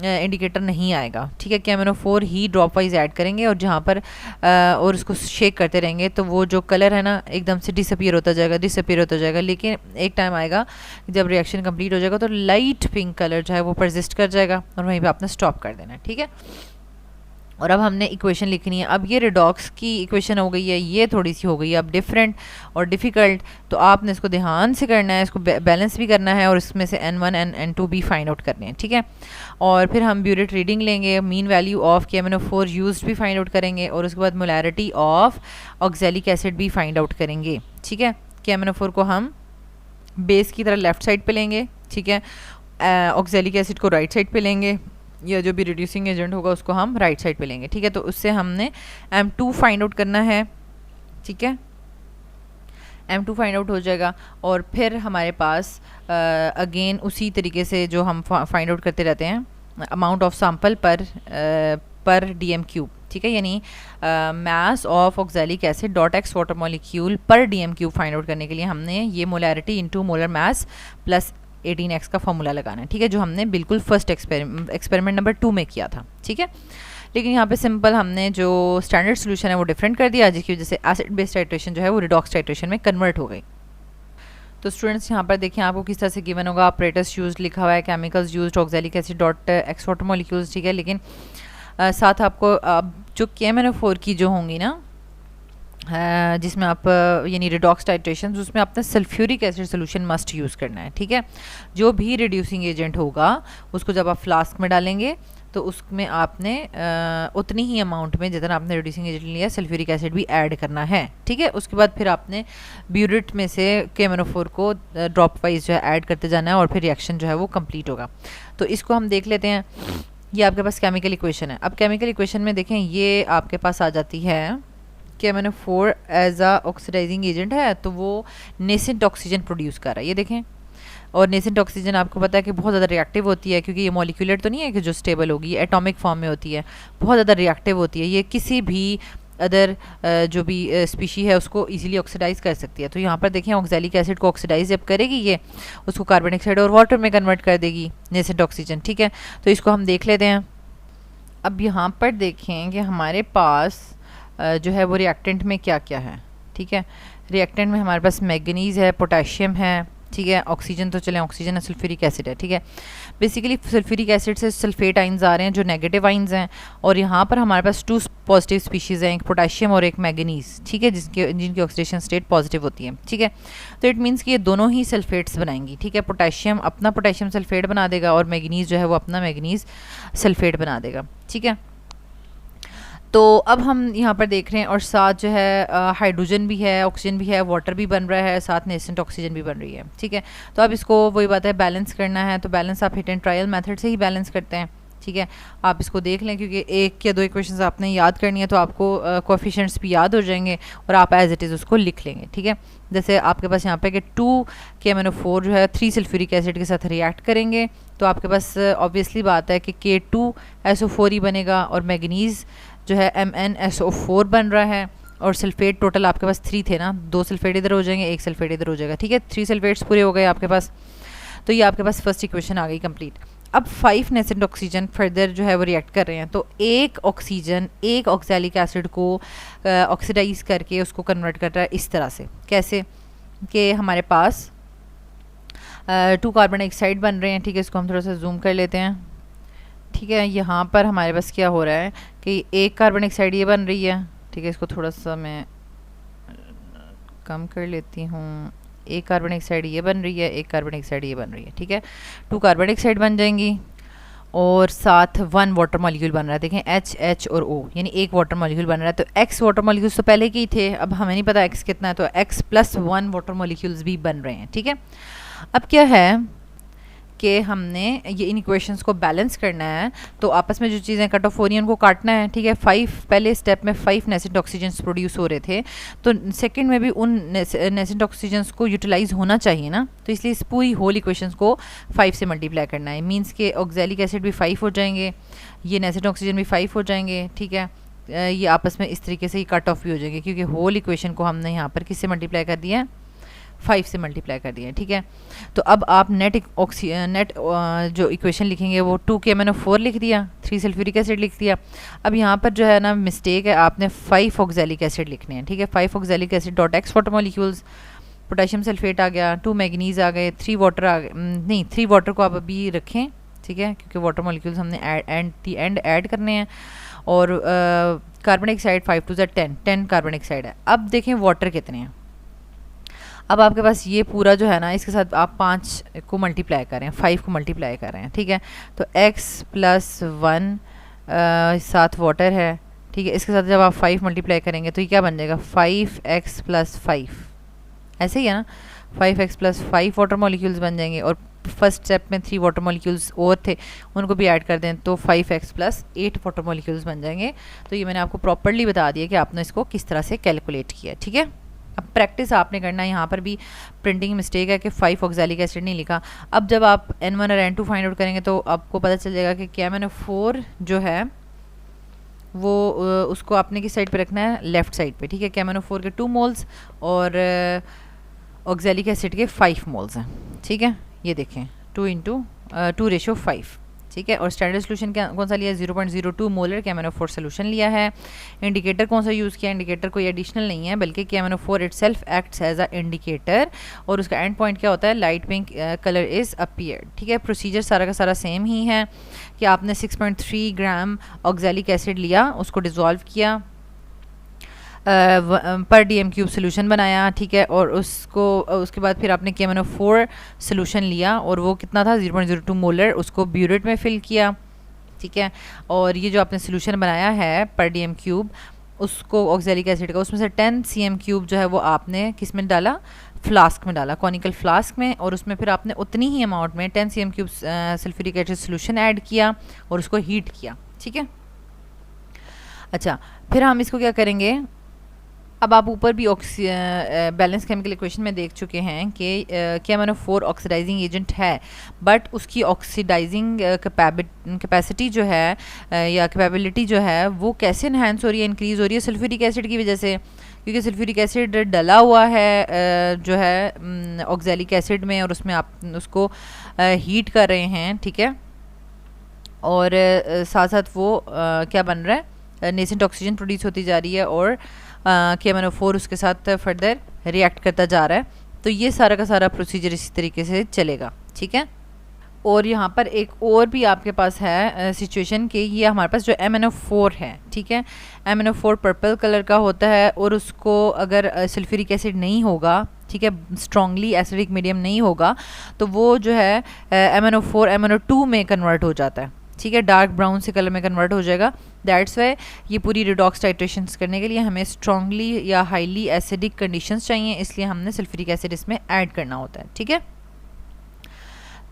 इंडिकेटर नहीं आएगा, ठीक है। KMnO4 ही ड्रॉप वाइज ऐड करेंगे और जहाँ पर और उसको शेक करते रहेंगे तो वो जो कलर है ना एकदम से डिसअपीयर होता जाएगा, लेकिन एक टाइम आएगा जब रिएक्शन कंप्लीट हो जाएगा तो लाइट पिंक कलर जो है वो परसिस्ट कर जाएगा और वहीं पे आपने स्टॉप कर देना है, ठीक है। और अब हमने इक्वेशन लिखनी है। अब ये रिडॉक्स की इक्वेशन हो गई है, ये थोड़ी सी हो गई है अब डिफरेंट और डिफ़िकल्ट, तो आपने इसको ध्यान से करना है, इसको बैलेंस भी करना है और इसमें से N1 और N2 भी फाइंड आउट करने हैं, ठीक है। और फिर हम ब्यूरेट रीडिंग लेंगे, mean value of KMnO4 used भी फाइंड आउट करेंगे और उसके बाद मोलैरिटी ऑफ ऑक्सैलिक एसिड भी फाइंड आउट करेंगे, ठीक है। KMnO4 को हम बेस की तरह लेफ्ट साइड पे लेंगे, ठीक है, ऑक्सैलिक एसिड को राइट साइड पे लेंगे, या जो भी रिड्यूसिंग एजेंट होगा उसको हम राइट साइड पे लेंगे, ठीक है। तो उससे हमने M2 फाइंड आउट करना है, ठीक है, M2 फाइंड आउट हो जाएगा। और फिर हमारे पास अगेन उसी तरीके से जो हम फाइंड आउट करते रहते हैं, अमाउंट ऑफ सैंपल पर DM³, ठीक है, यानी मास of oxalic acid dot x water molecule पर DM³ फाइंड आउट करने के लिए हमने ये molarity into molar mass plus 18x का फॉर्मूला लगाना है, ठीक है, जो हमने बिल्कुल फर्स्ट एक्सपेरिमेंट नंबर 2 में किया था, ठीक है। लेकिन यहाँ पे सिंपल हमने जो स्टैंडर्ड सोल्यूशन है वो डिफरेंट कर दिया, जिसकी वजह से एसिड बेस्ड टाइट्रेशन जो है वो रिडॉक्स टाइट्रेशन में कन्वर्ट हो गई। तो स्टूडेंट्स यहाँ पर देखिए आपको किस तरह से गिवन होगा, ऑपरेटर्स यूज लिखा हुआ है, chemicals used oxalic acid dot x water molecules, ठीक है। लेकिन साथ आपको जो KMnO4 की जो होंगी ना, जिसमें आप यानी रिडॉक्स टाइट्रेशन, उसमें आपने sulphuric acid solution must use करना है, ठीक है। जो भी रिड्यूसिंग एजेंट होगा उसको जब आप फ्लास्क में डालेंगे तो उसमें आपने उतनी ही अमाउंट में जितना आपने रिड्यूसिंग एजेंट लिया सल्फ्यूरिक एसिड भी ऐड करना है, ठीक है। उसके बाद फिर आपने ब्यूरेट में से KMnO4 को ड्रॉप वाइज जो है ऐड करते जाना है और फिर रिएक्शन जो है वो कंप्लीट होगा। तो इसको हम देख लेते हैं। ये आपके पास केमिकल इक्वेशन है। अब केमिकल इक्वेशन में देखें ये आपके पास आ जाती है KMnO4 एज आ ऑक्सीडाइजिंग एजेंट है, तो वो नेसेंट ऑक्सीजन प्रोड्यूस कर रहा है, ये देखें। और नेसेंट ऑक्सीजन आपको पता है कि बहुत ज़्यादा रिएक्टिव होती है, क्योंकि ये मॉलिक्यूलर तो नहीं है कि जो स्टेबल होगी, एटॉमिक फॉर्म में होती है, बहुत ज़्यादा रिएक्टिव होती है। ये किसी भी अदर जो भी स्पीशी है उसको इजीली ऑक्सीडाइज कर सकती है। तो यहाँ पर देखें ऑक्सैलिक एसिड को ऑक्सीडाइज जब करेगी ये, उसको कार्बन डाइऑक्साइड और वाटर में कन्वर्ट कर देगी नेसेंट ऑक्सीजन, ठीक है। तो इसको हम देख लेते हैं। अब यहाँ पर देखें कि हमारे पास जो है वो रिएक्टेंट में क्या क्या है, ठीक है। रिएक्टेंट में हमारे पास मैंगनीज़ है, पोटेशियम है, ठीक है। ऑक्सीजन तो चले, ऑक्सीजन है, सल्फ्यूरिक एसिड है, ठीक है। बेसिकली सल्फ्यूरिक एसिड से सल्फेट आइंस आ रहे हैं जो नेगेटिव आइंस हैं, और यहाँ पर हमारे पास 2 पॉजिटिव स्पीशीज़ हैं, एक पोटेशियम और एक मैंगनीज, ठीक है, जिनकी ऑक्सीडेशन स्टेट पॉजिटिव होती है, ठीक है। तो इट मीन्स कि ये दोनों ही सल्फेट्स बनाएंगी, ठीक है। पोटेशियम अपना पोटेशियम सल्फेट बना देगा और मैंगनीज जो है वो अपना मैंगनीज सल्फेट बना देगा, ठीक है। तो अब हम यहाँ पर देख रहे हैं, और साथ जो है हाइड्रोजन भी है, ऑक्सीजन भी है, वाटर भी बन रहा है, साथ नेसेंट ऑक्सीजन भी बन रही है, ठीक है। तो अब इसको वही बात है, बैलेंस करना है, तो बैलेंस आप हिट एंड ट्रायल मेथड से ही बैलेंस करते हैं, ठीक है। आप इसको देख लें, क्योंकि 1 या 2 इक्वेशंस आपने याद करनी है तो आपको कोएफिशिएंट्स भी याद हो जाएंगे और आप एज इट इज़ उसको लिख लेंगे, ठीक है। जैसे आपके पास यहाँ पे कि 2KMnO4 जो है 3 सल्फ्यूरिक एसिड के साथ रिएक्ट करेंगे, तो आपके पास ऑब्वियसली बात है कि K2SO4 ही बनेगा, और मैंगनीज़ जो है MnSO4 बन रहा है, और सल्फेट टोटल आपके पास 3 थे ना, 2 सल्फेट इधर हो जाएंगे, 1 सल्फेट इधर हो जाएगा, ठीक है। 3 सल्फेट्स पूरे हो गए आपके पास। तो ये आपके पास फर्स्ट इक्वेशन आ गई कंप्लीट। अब 5 नेसेंट ऑक्सीजन फर्दर जो है वो रिएक्ट कर रहे हैं, तो एक ऑक्सीजन एक ऑक्सैलिक एसिड को ऑक्सीडाइज करके उसको कन्वर्ट कर रहा है इस तरह से। कैसे कि हमारे पास 2 कार्बन डाइऑक्साइड बन रहे हैं, ठीक है। इसको हम थोड़ा सा जूम कर लेते हैं, ठीक है। यहाँ पर हमारे पास क्या हो रहा है कि एक कार्बन डाइऑक्साइड ये बन रही है, ठीक है। इसको थोड़ा सा मैं कम कर लेती हूँ। एक कार्बन डाइऑक्साइड ये बन रही है, एक कार्बन डाइऑक्साइड ये बन रही है, ठीक है। 2 कार्बन डाइऑक्साइड बन जाएंगी, और साथ 1 वाटर मॉलिक्यूल बन रहा है। देखें H और O, यानी एक वाटर मॉलिक्यूल बन रहा है। तो X वाटर मॉलिक्यूल्स तो पहले के ही थे, अब हमें नहीं पता X कितना है, तो X + 1 वाटर मॉलिक्यूल्स भी बन रहे हैं, ठीक है। अब क्या है कि हमने ये इन इक्वेशंस को बैलेंस करना है, तो आपस में जो चीज़ें कट ऑफ हो रही हैं उनको काटना है, ठीक है। 5 पहले स्टेप में 5 नेसेंट ऑक्सीजन्स प्रोड्यूस हो रहे थे, तो सेकंड में भी उन नेसेंट ऑक्सीजन्स को यूटिलाइज होना चाहिए ना, तो इसलिए इस पूरी होल इक्वेशंस को 5 से मल्टीप्लाई करना है। मीन्स के ऑक्सैलिक एसिड भी 5 हो जाएंगे, ये नेसेंट ऑक्सीजन भी 5 हो जाएंगे, ठीक है। ये आपस में इस तरीके से ही कट ऑफ भी हो जाएंगे, क्योंकि होल इक्वेशन को हमने यहाँ पर किससे मल्टीप्लाई कर दिया है, 5 से मल्टीप्लाई कर दिया, ठीक है। तो अब आप नेट जो इक्वेशन लिखेंगे वो 2KMnO4 लिख दिया, 3 सल्फ्यूरिक एसिड लिख दिया। अब यहाँ पर जो है ना मिस्टेक है, आपने 5 ऑक्सैलिक एसिड लिखने हैं, ठीक है। 5 oxalic acid .x water molecules, potassium sulphate आ गया, 2 मैंगनीज आ गए, 3 वाटर आ गए, नहीं 3 वाटर को आप अभी रखें, ठीक है, क्योंकि वाटर मॉलिक्यूल्स हमने एंड ऐड करने हैं। और कार्बन डाइऑक्साइड 5 2 10 कार्बन डाइऑक्साइड है। अब देखें वाटर कितने हैं। अब आपके पास ये पूरा जो है ना, इसके साथ आप 5 को मल्टीप्लाई करें, 5 को मल्टीप्लाई कर रहे हैं, ठीक है। तो x + 1 साथ वाटर है, ठीक है। इसके साथ जब आप 5 मल्टीप्लाई करेंगे तो ये क्या बन जाएगा, 5x + 5, ऐसे ही है ना, 5x + 5 वाटर मॉलिक्यूल्स बन जाएंगे। और फर्स्ट स्टेप में 3 वाटर मॉलिक्यूल्स और थे, उनको भी ऐड कर दें तो 5x + 8 वाटर मॉलिक्यूल्स बन जाएंगे। तो ये मैंने आपको प्रॉपरली बता दिया कि आपने इसको किस तरह से कैलकुलेट किया, ठीक है। अब प्रैक्टिस आपने करना है, यहाँ पर भी प्रिंटिंग मिस्टेक है कि 5 ऑक्सैलिक एसिड नहीं लिखा। अब जब आप N1 और N2 फाइंड आउट करेंगे तो आपको पता चल जाएगा कि KMnO4 जो है वो उसको आपने किस साइड पे रखना है, लेफ़्ट साइड पे, ठीक है। KMnO4 के 2 मोल्स और ऑक्सैलिक एसिड के 5 मोल्स हैं, ठीक है। ये देखें 2:2:5, ठीक है। और स्टैंडर्ड सोल्यूशन कौन सा लिया, 0.02 मोलर KMnO4 सोल्यूशन लिया है। इंडिकेटर कौन सा यूज़ किया, इंडिकेटर कोई एडिशनल नहीं है, बल्कि KMnO4 itself acts as a indicator, और उसका एंड पॉइंट क्या होता है, light pink colour is appeared, ठीक है। प्रोसीजर सारा का सारा सेम ही है कि आपने 6.3 ग्राम ऑक्सैलिक एसिड लिया, उसको डिज़ोल्व किया, पर DM³ सोल्यूशन बनाया, ठीक है। और उसके बाद फिर आपने KMnO4 सोल्यूशन लिया, और वो कितना था, 0.02 मोलर, उसको ब्यूरेट में फिल किया, ठीक है। और ये जो आपने सोल्यूशन बनाया है पर DM³ उसको ऑक्सैलिक एसिड का, उसमें से 10 cm³ जो है वो आपने किस में डाला, फ्लास्क में डाला, कॉनिकल फ्लास्क में। और उसमें फिर आपने उतनी ही अमाउंट में 10 cm³ sulphuric acid solution add किया और उसको हीट किया, ठीक है। अच्छा, फिर हम इसको क्या करेंगे, अब आप ऊपर भी बैलेंस केमिकल इक्वेशन में देख चुके हैं कि KMnO4 ऑक्सीडाइजिंग एजेंट है, बट उसकी ऑक्सीडाइजिंग कैपेसिटी जो है या कैपेबिलिटी जो है वो कैसे इन्हांस हो रही है, इंक्रीज़ हो रही है, सल्फ्यूरिक एसिड की वजह से, क्योंकि सल्फ्यूरिक एसिड डला हुआ है जो है ऑक्सैलिक एसिड में, और उसमें आप उसको हीट कर रहे हैं, ठीक है। और साथ साथ वो क्या बन रहा है, नेसेंट ऑक्सीजन प्रोड्यूस होती जा रही है, और KMnO4 उसके साथ फर्दर रिएक्ट करता जा रहा है, तो ये सारा का सारा प्रोसीजर इसी तरीके से चलेगा, ठीक है। और यहाँ पर एक और भी आपके पास है सिचुएशन कि ये हमारे पास जो MnO4 है, ठीक है, MnO4 पर्पल कलर का होता है और उसको अगर सल्फ्यूरिक एसिड नहीं होगा, ठीक है, स्ट्रांगली एसिडिक मीडियम नहीं होगा, तो वो जो है MnO4 MnO2 में कन्वर्ट हो जाता है, ठीक है, डार्क ब्राउन से कलर में कन्वर्ट हो जाएगा। दैट्स वाई ये पूरी रिडॉक्स टाइट्रेशंस करने के लिए हमें स्ट्रांगली या हाईली एसिडिक कंडीशंस चाहिए, इसलिए हमने सल्फ्यूरिक एसिड इसमें ऐड करना होता है, ठीक है।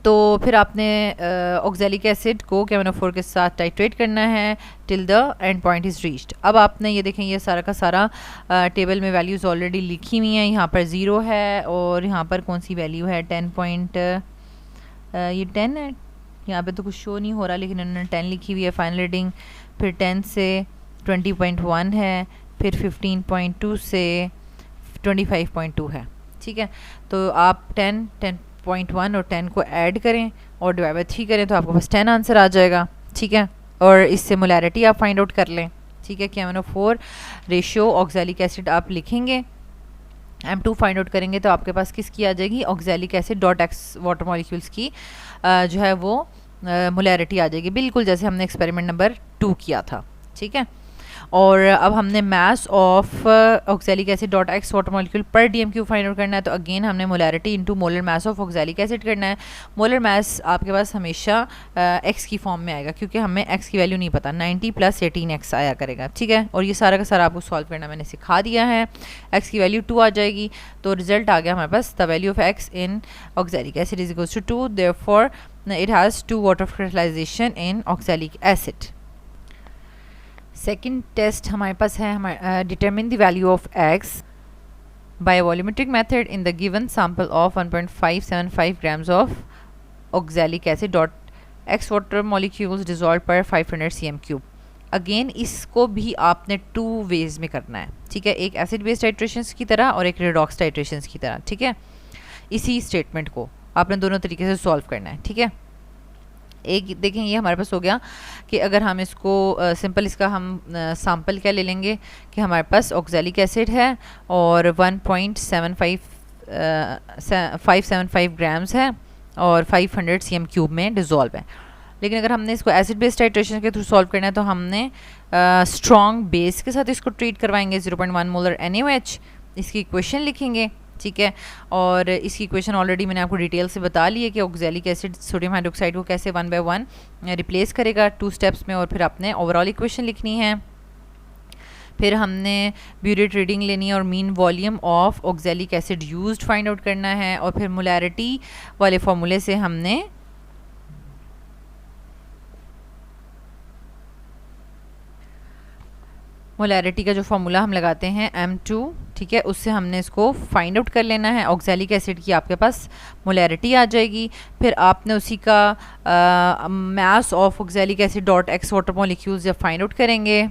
तो फिर आपने ऑक्सैलिक एसिड को MnO4 के साथ टाइट्रेट करना है till the end point is reached. अब आपने ये देखें, ये सारा का सारा टेबल में वैल्यूज़ ऑलरेडी लिखी हुई हैं। यहाँ पर 0 है और यहाँ पर कौन सी वैल्यू है, 10 ये 10 है, यहाँ पे तो कुछ शो नहीं हो रहा लेकिन उन्होंने 10 लिखी हुई है फाइनल रीडिंग। फिर 10 से 20.1 है, फिर 15.2 से 25.2 है, ठीक है। तो आप 10.1 और 10 को ऐड करें और डिवाइड बाय 3 करें तो आपके पास 10 आंसर आ जाएगा, ठीक है। और इससे मोलैरिटी आप फाइंड आउट कर लें, ठीक है, कि MnO4 रेशियो ऑक्सैलिक एसिड आप लिखेंगे, M2 फाइंड आउट करेंगे तो आपके पास किसकी आ जाएगी, oxalic acid dot x water molecules की जो है वो मोलैरिटी आ जाएगी, बिल्कुल जैसे हमने एक्सपेरिमेंट नंबर 2 किया था, ठीक है। और अब हमने मास of oxalic acid dot x water molecule पर DMQ फाइंड आउट करना है, तो अगेन हमने molarity into molar mass of oxalic acid करना है। मोलर मास आपके पास हमेशा एक्स की फॉर्म में आएगा क्योंकि हमें एक्स की वैल्यू नहीं पता, 90 + 18x आया करेगा, ठीक है। और ये सारा का सारा आपको सॉल्व करना मैंने सिखा दिया है। एक्स की वैल्यू 2 आ जाएगी, तो रिजल्ट आ गया हमारे पास the value of x in oxalic acid is equals to 2, therefore it has 2 water crystallization in oxalic acid. Second test हमारे पास है, determine the value of x by a volumetric method in the given sample of 1.575 grams of oxalic acid dot x water molecules dissolve per 500 cm3। Again इसको भी आपने 2 veg में करना है, ठीक है, एक एसिड बेस्ड टाइट्रेशंस की तरह और एक रिडॉक्स टाइट्रेशंस की तरह, ठीक है। इसी स्टेटमेंट को आपने दोनों तरीके से सॉल्व करना है, ठीक है। एक देखें, ये हमारे पास हो गया कि अगर हम इसको सिंपल इसका हम सैम्पल क्या ले लेंगे कि हमारे पास ऑक्सैलिक एसिड है और 1.575 ग्राम्स है और 500 cm3 में डिज़ोल्व है। लेकिन अगर हमने इसको एसिड बेस्ड टाइट्रेशन के थ्रू सॉल्व करना है तो हमने स्ट्रॉन्ग बेस के साथ इसको ट्रीट करवाएंगे, 0.1 मोलर NaOH, इसकी इक्वेशन लिखेंगे, ठीक है। और इसकी इक्वेशन ऑलरेडी मैंने आपको डिटेल से बता ली है कि ऑक्सैलिक एसिड सोडियम हाइड्रोक्साइड को कैसे 1 by 1 रिप्लेस करेगा 2 स्टेप्स में, और फिर आपने ओवरऑल इक्वेशन लिखनी है। फिर हमने ब्यूरेट रीडिंग लेनी है और mean volume of oxalic acid used find out करना है, और फिर मोलैरिटी वाले फॉर्मूले से हमने मोलैरिटी का जो फार्मूला हम लगाते हैं M2, ठीक है, उससे हमने इसको फाइंड आउट कर लेना है। ऑक्सैलिक एसिड की आपके पास मोलैरिटी आ जाएगी, फिर आपने उसी का मास of oxalic acid dot x water molecules जब फाइंड आउट करेंगे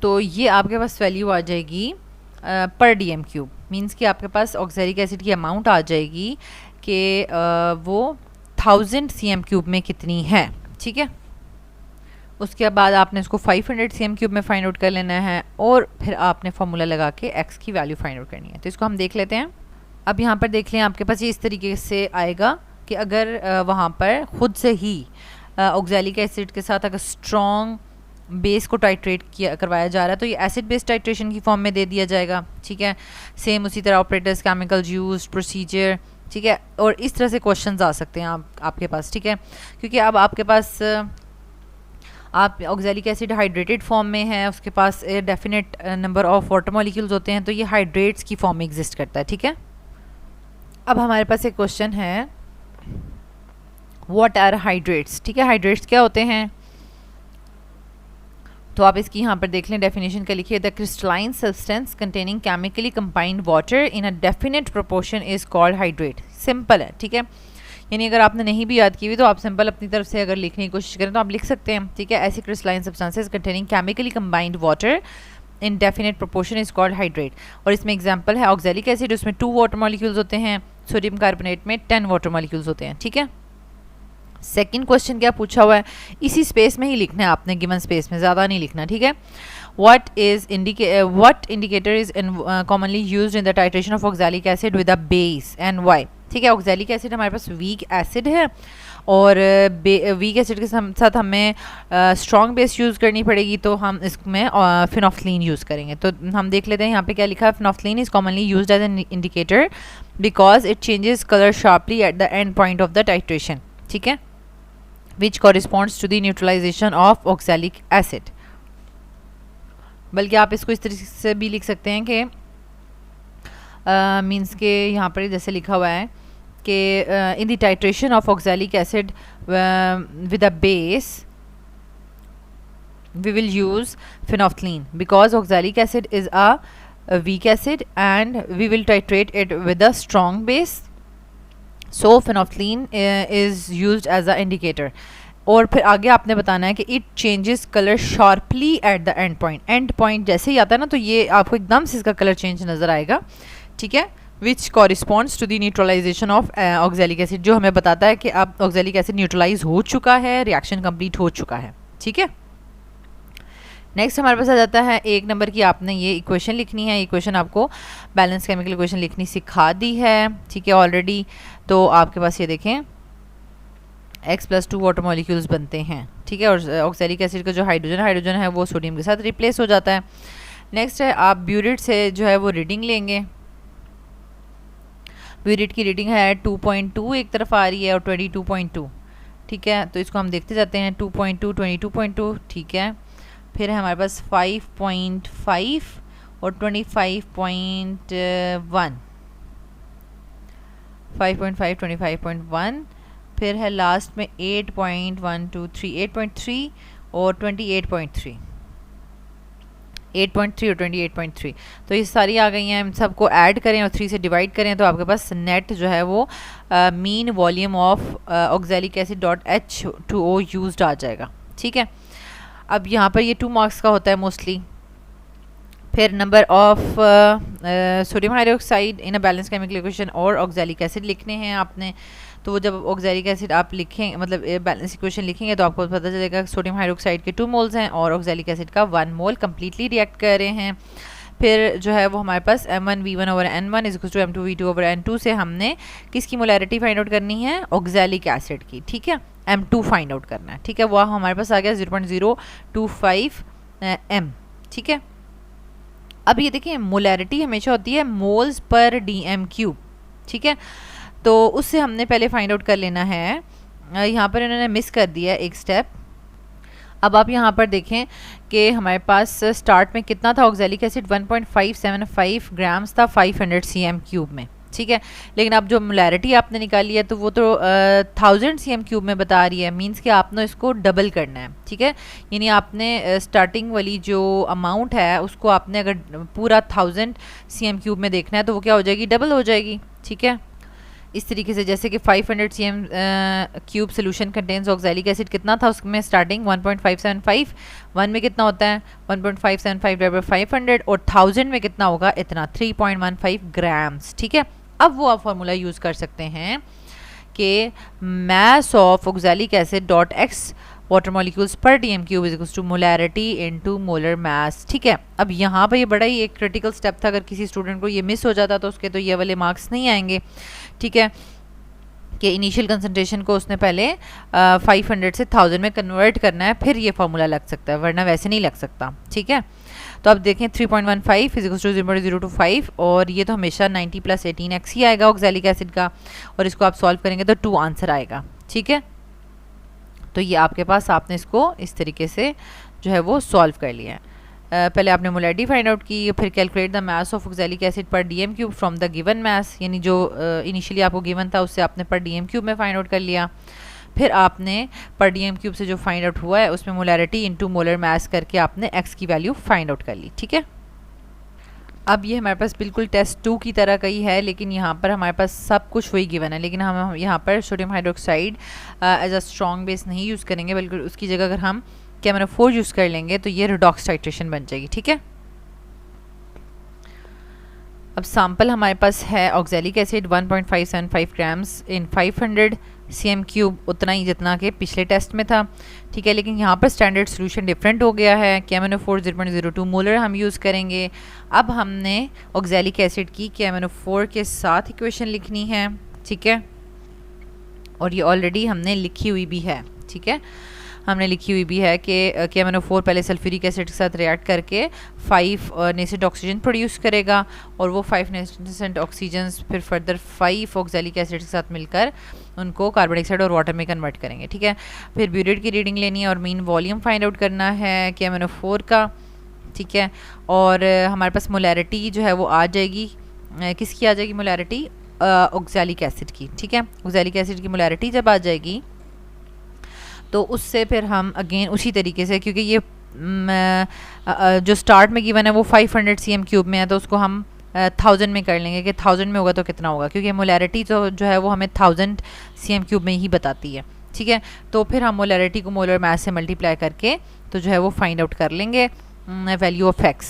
तो ये आपके पास वैल्यू आ जाएगी पर DMQ, मीन्स कि आपके पास ऑक्सैलिक एसिड की अमाउंट आ जाएगी कि वो 1000 cm3 में कितनी है, ठीक है। उसके बाद आपने इसको 500 cm3 में फाइंड आउट कर लेना है और फिर आपने फार्मूला लगा के x की वैल्यू फाइंड आउट करनी है। तो इसको हम देख लेते हैं। अब यहाँ पर देख लें, आपके पास ये इस तरीके से आएगा कि अगर वहाँ पर ख़ुद से ही ऑक्सैलिक एसिड के साथ अगर स्ट्रॉन्ग बेस को टाइट्रेट किया करवाया जा रहा है तो ये एसिड बेस्ड टाइट्रेशन की फॉर्म में दे दिया जाएगा, ठीक है। सेम उसी तरह ऑपरेटर्स, केमिकल्स यूज्ड, प्रोसीजर, ठीक है। और इस तरह से क्वेश्चंस आ सकते हैं आपके पास, ठीक है, क्योंकि अब आपके पास आप ऑक्सैलिक एसिड हाइड्रेटेड फॉर्म में है, उसके पास definite number of water molecules होते हैं, तो ये हाइड्रेट्स की फॉर्म में एग्जिस्ट करता है, ठीक है। अब हमारे पास एक क्वेश्चन है, व्हाट आर हाइड्रेट्स, ठीक है। हाइड्रेट्स क्या होते हैं, तो आप इसकी यहाँ पर देख लें, डेफिनेशन का लिखिए, the crystalline substance containing chemically combined water in a definite proportion is called hydrate. Simple है, ठीक है। यानी अगर आपने नहीं भी याद की हुई तो आप सिंपल अपनी तरफ से अगर लिखने की कोशिश करें तो आप लिख सकते हैं, ठीक है। ऐसी crystalline substances containing chemically combined water in definite proportion is called hydrate. और इसमें एग्जांपल है ऑक्सैलिक एसिड, उसमें 2 वाटर मॉलिक्यूल्स होते हैं, सोडियम कार्बोनेट में 10 वाटर मॉलिक्यूल्स होते हैं, ठीक है। सेकंड क्वेश्चन क्या पूछा हुआ है, इसी स्पेस में ही लिखना है आपने, गिवन स्पेस में, ज़्यादा नहीं लिखना, ठीक है। what indicator is commonly used in the titration of oxalic acid with a base and why, ठीक है। ऑक्जेलिक एसिड हमारे पास वीक एसिड है और वीक एसिड के साथ हमें स्ट्रॉन्ग बेस यूज़ करनी पड़ेगी, तो हम इसमें फिनोफ्थलीन यूज़ करेंगे। तो हम देख लेते हैं यहाँ पे क्या लिखा है, phenolphthalein is commonly used as an indicator because it changes colour sharply at the end point of the titration, ठीक है, which corresponds to the neutralization of oxalic acid. बल्कि आप इसको इस तरीके से भी लिख सकते हैं कि मीन्स के यहाँ पर जैसे लिखा हुआ है कि in the titration of oxalic acid with a base we will use phenolphthalein because oxalic acid is a weak acid and we will titrate it with a strong base, so phenolphthalein is used as a indicator। और फिर आगे आपने बताना है कि it changes colour sharply at the end point, and point जैसे ही आता है ना तो ये आपको एकदम से इसका कलर चेंज नज़र आएगा, ठीक है, which corresponds to the neutralization of oxalic acid, जो हमें बताता है कि अब ऑक्जेलिक एसिड न्यूट्रलाइज हो चुका है, रिएक्शन कंप्लीट हो चुका है, ठीक है। नेक्स्ट हमारे पास आ जाता है 1 नंबर की, आपने ये इक्वेशन लिखनी है। इक्वेशन आपको बैलेंस केमिकल इक्वेशन लिखनी सिखा दी है, ठीक है, ऑलरेडी। तो आपके पास ये देखें X+2 वाटर मॉलिक्यूल्स बनते हैं, ठीक है, और ऑक्जेलिक एसिड का जो हाइड्रोजन है वो सोडियम के साथ रिप्लेस हो जाता है। नेक्स्ट है आप ब्यूरिट से जो है वो रीडिंग लेंगे। ब्यूरिट की रीडिंग है 2.2 एक तरफ आ रही है और 22.2, ठीक है, तो इसको हम देखते जाते हैं। 2.2 22.2, ठीक है, फिर है हमारे पास 5.5 और 25.1, 5.5 25.1, फिर है लास्ट में 8.123 8.3 और 28.3, 8.3 और 28.3। तो ये सारी आ गई हैं, हम सबको ऐड करें और 3 से डिवाइड करें तो आपके पास नेट जो है वो mean volume of oxalic acid .H2O used आ जाएगा, ठीक है। अब यहाँ पर ये 2 मार्क्स का होता है मोस्टली। फिर number of sodium hydroxide in a balance chemical equation और ऑक्जेलिक एसिड लिखने हैं आपने। तो वो जब ऑक्जेलिक एसिड आप लिखें, मतलब बैलेंस इक्वेशन लिखेंगे तो आपको पता चलेगा सोडियम हाइड्रोक्साइड के 2 मोल्स हैं और ऑक्जेलिक एसिड का 1 मोल कम्प्लीटली रिएक्ट कर रहे हैं। फिर जो है वो हमारे पास M1V1/N1 is equals to M2V2/N2 से हमने किसकी मोलैरिटी फाइंड आउट करनी है, ऑक्जेलिक एसिड की, ठीक है, M2 फाइंड आउट करना है, ठीक है, वो हमारे पास आ गया 0.025 M, ठीक है। अब ये देखिए मोलैरिटी हमेशा होती है मोल्स पर dm³, ठीक है, तो उससे हमने पहले फाइंड आउट कर लेना है। यहाँ पर इन्होंने मिस कर दिया एक स्टेप। अब आप यहाँ पर देखें कि हमारे पास स्टार्ट में कितना था ऑक्जेलिक एसिड, 1.575 ग्राम्स था 500 cm³ में, ठीक है, लेकिन अब जो मोलैरिटी आपने निकाली है तो वो तो 1000 cm³ में बता रही है, मींस कि आपने इसको डबल करना है, ठीक है, यानी आपने स्टार्टिंग वाली जो अमाउंट है उसको आपने अगर पूरा 1000 cm³ में देखना है तो वो क्या हो जाएगी, डबल हो जाएगी, ठीक है। इस तरीके से जैसे कि 500 cm³ solution contains oxalic acid, कितना था उसमें स्टार्टिंग 1.575, 1 में कितना होता है 1.575 / 500 और 1000 में कितना होगा, इतना 3.15 ग्राम्स, ठीक है। अब वो आप फार्मूला यूज़ कर सकते हैं कि mass of oxalic acid .X water molecules per dm³ is equals to molarity into molar mass, ठीक है। अब यहाँ पर ये बड़ा ही एक क्रिटिकल स्टेप था, अगर किसी स्टूडेंट को ये मिस हो जाता तो उसके तो ये वाले मार्क्स नहीं आएंगे, ठीक है, कि इनिशियल कंसंट्रेशन को उसने पहले 500 से 1000 में कन्वर्ट करना है, फिर ये फार्मूला लग सकता है, वरना वैसे नहीं लग सकता, ठीक है। तो अब देखें 3.15 फिजिकल्स टू 0.025 और ये तो हमेशा 90 + 18x ही आएगा ऑक्जेलिक एसिड का, और इसको आप सॉल्व करेंगे तो 2 आंसर आएगा, ठीक है। तो ये आपके पास, आपने इसको इस तरीके से जो है वो सॉल्व कर लिया है। पहले आपने मोलैरिटी फाइंड आउट की, फिर calculate the mass of oxalic acid per dm³ from the given mass, यानी जो इनिशियली आपको गिवन था उससे आपने पर dm³ में फाइंड आउट कर लिया। फिर आपने पर dm³ से जो फाइंड आउट हुआ है उसमें मोलैरिटी इनटू मोलर मास करके आपने x की वैल्यू फाइंड आउट कर ली, ठीक है। अब ये हमारे पास बिल्कुल टेस्ट 2 की तरह का ही है, लेकिन यहाँ पर हमारे पास सब कुछ वही गिवन है, लेकिन हम यहाँ पर sodium hydroxide as a strong base नहीं यूज़ करेंगे, बल्कि उसकी जगह अगर हम KMnO4 यूज़ कर लेंगे तो ये रिडॉक्स टाइट्रेशन बन जाएगी, ठीक है। अब सैम्पल हमारे पास है ऑक्जेलिक एसिड 1.575 ग्राम्स इन 500 cm³ उतना ही जितना कि पिछले टेस्ट में था, ठीक है। लेकिन यहाँ पर स्टैंडर्ड सोल्यूशन डिफरेंट हो गया है। KMnO4 0.02 मोलर हम यूज़ करेंगे। अब हमने ऑक्सैलिक एसिड की KMnO4 के साथ इक्वेशन लिखनी है, ठीक है, और ये ऑलरेडी हमने लिखी हुई भी है, ठीक है। हमने लिखी हुई भी है कि KMnO4 पहले सल्फ्यूरिक एसिड के साथ रिएक्ट करके 5 नेसेंट ऑक्सीजन प्रोड्यूस करेगा, और वो 5 नेसेंट ऑक्सीजन फिर फर्दर 5 ऑक्सैलिक एसिड के साथ मिलकर उनको कार्बन डाइऑक्साइड और वाटर में कन्वर्ट करेंगे, ठीक है। फिर ब्यूरेट की रीडिंग लेनी है और मीन वॉल्यूम फाइंड आउट करना है KMnO4 का, ठीक है। और हमारे पास मोलैरिटी जो है वो आ जाएगी, किसकी आ जाएगी मोलैरिटी? ऑक्सैलिक एसिड की, ठीक है। ऑक्सैलिक एसिड की मोलैरिटी जब आ जाएगी तो उससे फिर हम अगेन उसी तरीके से, क्योंकि ये जो स्टार्ट में गिवन है वो 500 cm³ में है, तो उसको हम 1000 में कर लेंगे कि 1000 में होगा तो कितना होगा, क्योंकि मोलैरिटी जो है वो हमें 1000 cm³ में ही बताती है, ठीक है। तो फिर हम मोलैरिटी को मोलर मास से मल्टीप्लाई करके तो जो है वो फाइंड आउट कर लेंगे वैल्यू ऑफ x।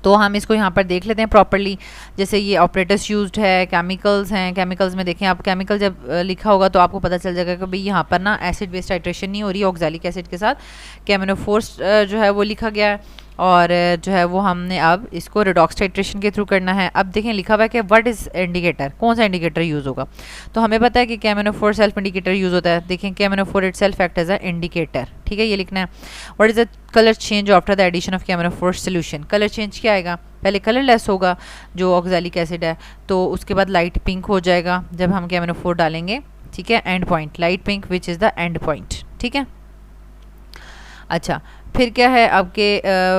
तो हम इसको यहाँ पर देख लेते हैं प्रॉपरली। जैसे ये ऑपरेटर्स यूज्ड है, केमिकल्स हैं, केमिकल्स में देखें आप, केमिकल जब लिखा होगा तो आपको पता चल जाएगा कि भाई यहाँ पर ना एसिड बेस टाइट्रेशन नहीं हो रही, ऑक्सैलिक एसिड के साथ KMnO4 जो है वो लिखा गया है, और जो है वो हमने अब इसको रिडॉक्स टाइट्रेशन के थ्रू करना है। अब देखें लिखा हुआ है कि व्हाट इज़ इंडिकेटर, कौन सा इंडिकेटर यूज़ होगा। तो हमें पता है कि KMnO4 सेल्फ इंडिकेटर यूज़ होता है। देखें KMnO4 itself act as a indicator, ठीक है, ये लिखना है। What is the colour change after the addition of KMnO4 solution. Colour change क्या आएगा? पहले कलरलेस होगा जो ऑक्सैलिक एसिड है, तो उसके बाद लाइट पिंक हो जाएगा जब हम KMnO4 डालेंगे, ठीक है। And point light pink which is the end point, ठीक है। अच्छा, फिर क्या है आपके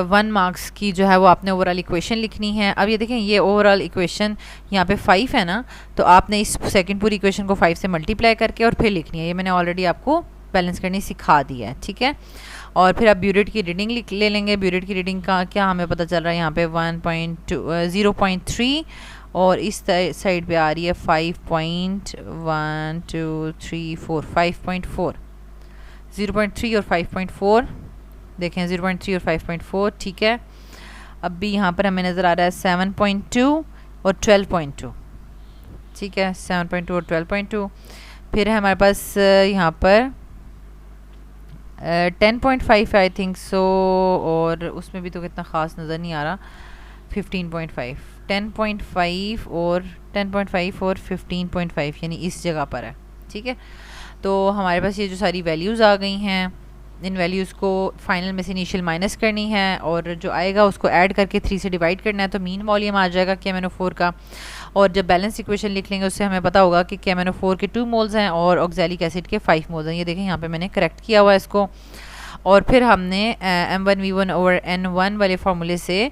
1 मार्क्स की जो है वो आपने ओवरऑल इक्वेशन लिखनी है। अब ये देखें ये ओवरऑल इक्वेशन यहाँ पे 5 है ना, तो आपने इस सेकंड पूरी इक्वेशन को 5 से मल्टीप्लाई करके और फिर लिखनी है। ये मैंने ऑलरेडी आपको बैलेंस करनी सिखा दिया है, ठीक है। और फिर आप ब्यूरेट की रीडिंग ले लेंगे। ब्यूरेट की रीडिंग का क्या हमें पता चल रहा है यहाँ पे 0.3 और इस साइड पे आ रही है 5.1 2 3 4 5.4, 0.3 और 5.4 देखें, 0.3 और 5.4, ठीक है। अब भी यहाँ पर हमें नज़र आ रहा है 7.2 और 12.2, ठीक है, 7.2 और 12.2। फिर है हमारे पास यहाँ पर 10.5 आई थिंक सो, और उसमें भी तो कितना ख़ास नज़र नहीं आ रहा। 15.5, 10.5 और 15.5 यानी इस जगह पर है, ठीक है। तो हमारे पास ये जो सारी वैल्यूज़ आ गई हैं, इन वैल्यूज़ को फाइनल में से इनिशियल माइनस करनी है और जो आएगा उसको ऐड करके 3 से डिवाइड करना है, तो मीन वॉल्यूम आ जाएगा KMnO4 का। और जब बैलेंस इक्वेशन लिख लेंगे उससे हमें पता होगा कि KMnO4 के 2 मोल्स हैं और ऑक्सैलिक एसिड के 5 मोल्स हैं। ये देखें यहाँ पे मैंने करेक्ट किया हुआ है इसको। और फिर हमने M1V1/N1 वाले फार्मूले से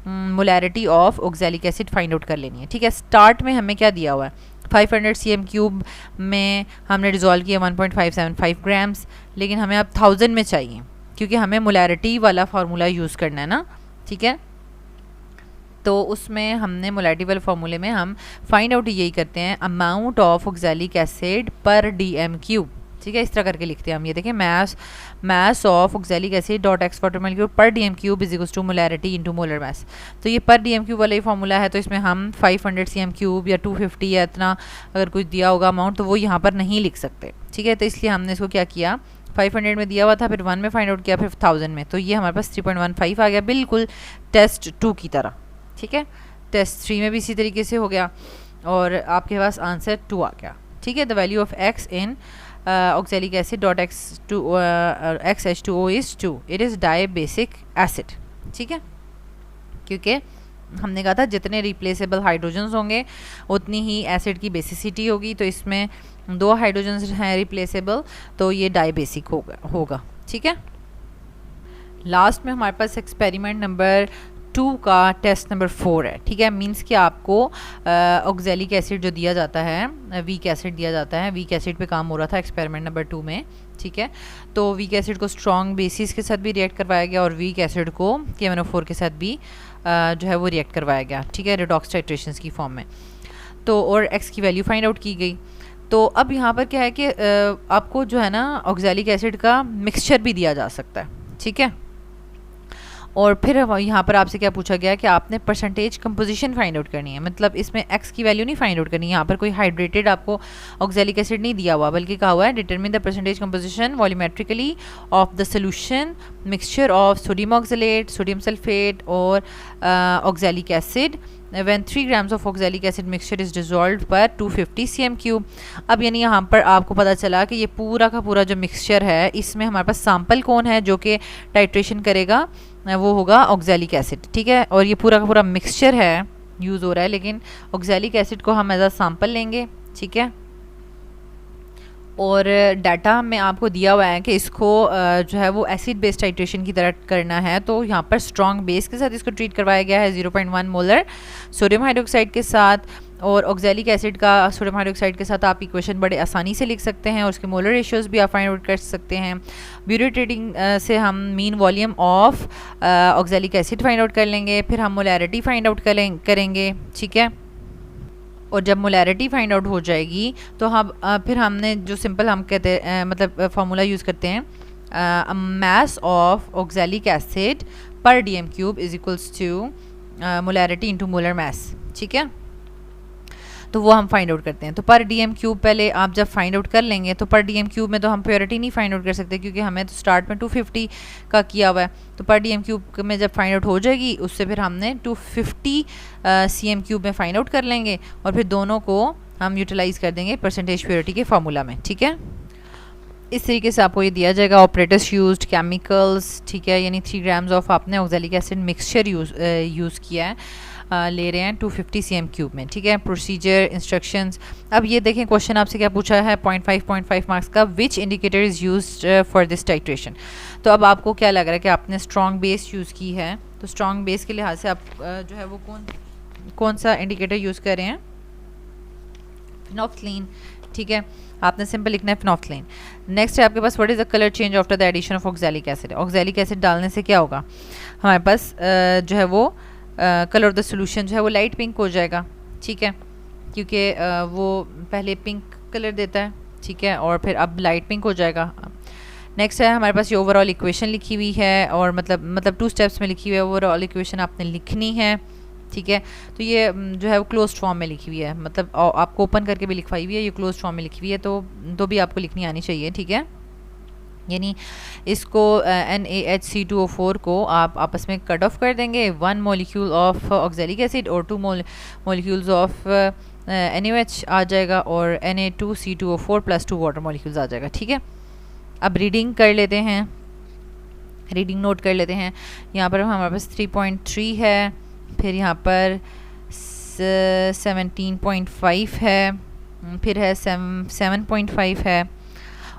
molarity of oxalic acid find out कर लेनी है, ठीक है। स्टार्ट में हमें क्या दिया हुआ है? 500 cm³ में हमने डिज़ोल्व किया 1.575 ग्राम्स, लेकिन हमें अब 1000 में चाहिए क्योंकि हमें मोलैरिटी वाला फार्मूला यूज़ करना है ना, ठीक है। तो उसमें हमने मोलैरिटी वाले फार्मूले में हम फाइंड आउट यही करते हैं, amount of oxalic acid per dm³, ठीक है। इस तरह करके लिखते हैं हम। ये देखें, mass of oxalic acid dot x water molecule per dm³ is equals to molarity into molar mass. तो ये पर dm³ वाला ही फार्मूला है, तो इसमें हम 500 cm³ या 250 या इतना अगर कुछ दिया होगा अमाउंट तो वो यहाँ पर नहीं लिख सकते, ठीक है। तो इसलिए हमने इसको क्या किया, 500 में दिया हुआ था, फिर 1 में फाइंड आउट किया, फिर 1000 में, तो ये हमारे पास 3.15 आ गया, बिल्कुल टेस्ट 2 की तरह, ठीक है। टेस्ट 3 में भी इसी तरीके से हो गया और आपके पास आंसर 2 आ गया, ठीक है। The value of x in oxalic acid dot XH2O is 2, it is dibasic acid, ठीक है। क्योंकि हमने कहा था जितने रिप्लेसेबल हाइड्रोजन्स होंगे उतनी ही एसिड की बेसिसिटी होगी, तो इसमें 2 हाइड्रोजन्स हैं रिप्लेसेबल, तो ये डायबेसिक होगा, ठीक है। लास्ट में हमारे पास एक्सपेरिमेंट नंबर 2 का टेस्ट नंबर 4 है, ठीक है। मींस कि आपको ऑक्सैलिक एसिड जो दिया जाता है, वीक एसिड दिया जाता है, वीक एसिड पे काम हो रहा था एक्सपेरिमेंट नंबर 2 में, ठीक है। तो वीक एसिड को स्ट्रॉन्ग बेसिस के साथ भी रिएक्ट करवाया गया और वीक एसिड को KMnO4 के साथ भी जो है वो रिएक्ट करवाया गया, ठीक है, रिडॉक्स टाइट्रेशंस की फॉर्म में। तो और x की वैल्यू फाइंड आउट की गई। तो अब यहाँ पर क्या है कि आपको जो है ना ऑक्सैलिक एसिड का मिक्सचर भी दिया जा सकता है, ठीक है। और फिर यहाँ पर आपसे क्या पूछा गया कि आपने परसेंटेज कंपोजिशन फाइंड आउट करनी है, मतलब इसमें एक्स की वैल्यू नहीं फाइंड आउट करनी है। यहाँ पर कोई हाइड्रेटेड आपको ऑक्जेलिक एसिड नहीं दिया हुआ, बल्कि कहा हुआ है determine the percentage composition volumetrically of the solution mixture of sodium oxalate, sodium sulphate और oxalic acid when 3 grams of oxalic acid mixture is dissolved पर 250 cm3। अब यानी यहाँ पर आपको पता चला कि ये पूरा का पूरा जो मिक्सचर है इसमें हमारे पास सैंपल कौन है जो कि टाइट्रेशन करेगा, वो होगा ऑक्जेलिक एसिड, ठीक है। और ये पूरा का पूरा मिक्सचर है यूज़ हो रहा है, लेकिन ऑक्जेलिक एसिड को हम एज अ सैंपल लेंगे, ठीक है। और डाटा में आपको दिया हुआ है कि इसको जो है वो एसिड बेस्ड टाइट्रेशन की तरह करना है, तो यहाँ पर स्ट्रॉन्ग बेस के साथ इसको ट्रीट करवाया गया है 0.1 मोलर सोडियम हाइड्रोक्साइड के साथ। और ऑक्जेलिक एसिड का सोडियम हाइड्रोक्साइड के साथ आप इक्वेशन बड़े आसानी से लिख सकते हैं और उसके मोलर रेशियोज भी आप फाइंड आउट कर सकते हैं। ब्यूरेटेटिंग से हम mean volume of oxalic acid find out कर लेंगे, फिर हम मोलैरिटी फाइंड आउट करेंगे, ठीक है। और जब मोलैरिटी फाइंड आउट हो जाएगी तो हम फिर हमने जो सिंपल हम कहते हैं मतलब फार्मूला यूज़ करते हैं, मास of oxalic acid per dm³ is equals to molarity into molar mass, ठीक है। तो वो हम फाइंड आउट करते हैं। तो पर dm³ पहले आप जब फाइंड आउट कर लेंगे तो पर dm³ में तो हम प्योरिटी नहीं फाइंड आउट कर सकते क्योंकि हमें तो स्टार्ट में 250 का किया हुआ है। तो पर dm³ में जब फाइंड आउट हो जाएगी उससे फिर हमने 250 cm³ में फाइंड आउट कर लेंगे और फिर दोनों को हम यूटिलाइज़ कर देंगे परसेंटेज प्योरिटी के फार्मूला में, ठीक है। इस तरीके से आपको ये दिया जाएगा ऑपरेटर्स यूज्ड, केमिकल्स, ठीक है, यानी 3 ग्राम्स ऑफ आपने ऑक्जेलिक एसिड मिक्सचर यूज़ किया है, ले रहे हैं 250 cm³ में, ठीक है। Procedure, instructions. अब ये देखें क्वेश्चन आपसे क्या पूछा है 0.5 मार्क्स का, which indicator is used for this titration. तो अब आपको क्या लग रहा है कि आपने स्ट्रॉन्ग बेस यूज़ की है, तो स्ट्रॉन्ग बेस के लिहाज से आप जो है वो कौन सा इंडिकेटर यूज़ कर रहे हैं, फिनोफ्थलीन, ठीक है। आपने सिंपल लिखना है फिनोफ्थलीन। नेक्स्ट है आपके पास what is the colour change after the addition of oxalic acid. Oxalic acid डालने से क्या होगा, हमारे पास जो है वो कलर ऑफ द सोल्यूशन जो है वो लाइट पिंक हो जाएगा, ठीक है, क्योंकि वो पहले पिंक कलर देता है, ठीक है, और फिर अब लाइट पिंक हो जाएगा। नेक्स्ट है हमारे पास ये ओवरऑल इक्वेशन लिखी हुई है और मतलब 2 स्टेप्स में लिखी हुई है ओवरऑल इक्वेशन आपने लिखनी है, ठीक है। तो ये जो है वो क्लोज फॉर्म में लिखी हुई है, मतलब आपको ओपन करके भी लिखवाई हुई है, ये क्लोज फॉर्म में लिखी हुई है, तो भी आपको लिखनी आनी चाहिए, ठीक है। यानी इसको NaHC2O4 को आप आपस में कट ऑफ कर देंगे, 1 मॉलिक्यूल ऑफ ऑक्जेलिक एसिड और 2 मॉलिक्यूल्स ऑफ NaOH आ जाएगा और Na2C2O4 + 2 वाटर मॉलिक्यूल्स आ जाएगा, ठीक है। अब रीडिंग कर लेते हैं, रीडिंग नोट कर लेते हैं। यहाँ पर हमारे पास 3.3 है, फिर यहाँ पर 17.5 है, फिर है 7.5 है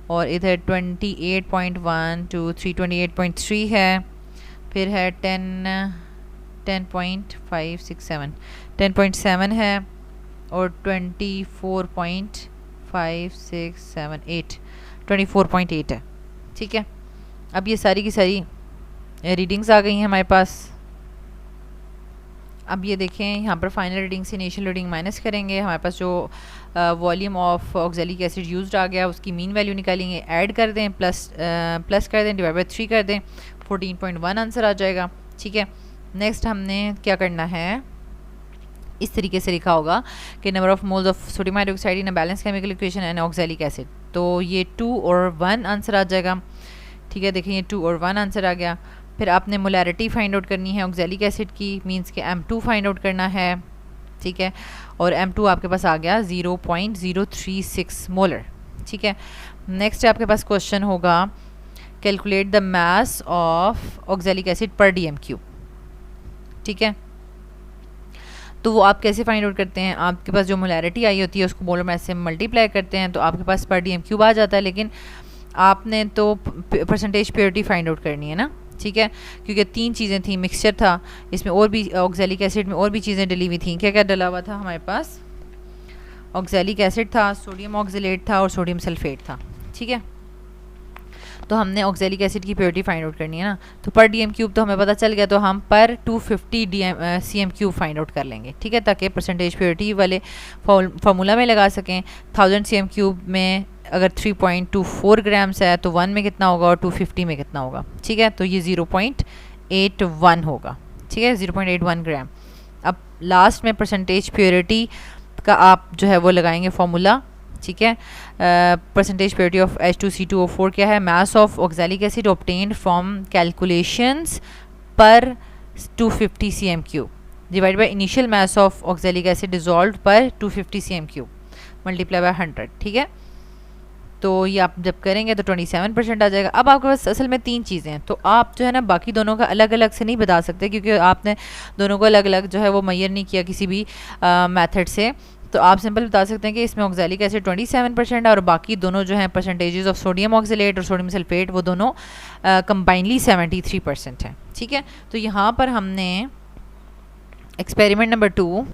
और इधर 28.1 to 328.3 है, फिर है 10.567 है और 24.567 है, ठीक है। अब ये सारी की सारी रीडिंग्स आ गई हैं हमारे पास। अब ये देखें यहाँ पर फाइनल रीडिंग से इनिशियल रीडिंग माइनस करेंगे, हमारे पास जो volume of oxalic acid used आ गया उसकी मीन वैल्यू निकालेंगे, ऐड कर दें, प्लस कर दें, डिवाइड बाय 3 कर दें, 14.1 आंसर आ जाएगा, ठीक है। नेक्स्ट हमने क्या करना है, इस तरीके से लिखा होगा कि number of moles of sodium hydroxide in a balance chemical equation and oxalic acid, तो ये 2 और 1 आंसर आ जाएगा, ठीक है। देखिए 2 और 1 आंसर आ गया। फिर आपने मोलैरिटी फाइंड आउट करनी है ऑक्जेलिक एसिड की, मींस के M2 फाइंड आउट करना है, ठीक है, और M2 आपके पास आ गया 0.036 मोलर, ठीक है। नेक्स्ट आपके पास क्वेश्चन होगा calculate the mass of oxalic acid per dm³, ठीक है। तो वो आप कैसे फाइंड आउट करते हैं, आपके पास जो मोलैरिटी आई होती है उसको मोलर मास से मल्टीप्लाई करते हैं तो आपके पास पर dm³ आ जाता है, लेकिन आपने तो परसेंटेज प्योरिटी फाइंड आउट करनी है ना, ठीक है, क्योंकि 3 चीज़ें थी, मिक्सचर था, इसमें और भी ऑक्जेलिक एसिड में और भी चीज़ें डली हुई थी। क्या क्या डला हुआ था हमारे पास, ऑक्जेलिक एसिड था, सोडियम ऑक्सलेट था और सोडियम सल्फेट था, ठीक है। तो हमने ऑक्जेलिक एसिड की प्योरिटी फाइंड आउट करनी है ना, तो पर dm³ तो हमें पता चल गया, तो हम पर 250 cm³ फाइंड आउट कर लेंगे, ठीक है, ताकि परसेंटेज प्योरिटी वाले फार्मूला में लगा सकें। 1000 cm³ में अगर 3.24 ग्राम्स है तो 1 में कितना होगा और 250 में कितना होगा, ठीक है। तो ये 0.8 0.81 होगा, ठीक है, 0.81 ग्राम। अब लास्ट में परसेंटेज प्योरिटी का आप जो है वो लगाएंगे फॉर्मूला, ठीक है। परसेंटेज प्योरिटी ऑफ H2C2O4 क्या है, मास of oxalic acid obtained from calculations पर 250 cm³ divide by initial mass of oxalic acid dissolved पर 250 cm³ मल्टीप्लाई बाय 100, ठीक है। तो ये आप जब करेंगे तो 27% आ जाएगा। अब आपके पास असल में 3 चीज़ें हैं, तो आप जो है ना बाकी दोनों का अलग अलग से नहीं बता सकते, क्योंकि आपने दोनों को अलग अलग जो है वो मैयर नहीं किया किसी भी मेथड से। तो आप सिंपल बता सकते हैं कि इसमें ऑक्सैलिक एसिड 27% है और बाकी दोनों जो हैं परसेंटेजेस ऑफ सोडियम ऑक्सलेट और सोडियम सल्फेट वो दोनों कंबाइनली 73% हैं, ठीक है। तो यहाँ पर हमने एक्सपेरिमेंट नंबर 2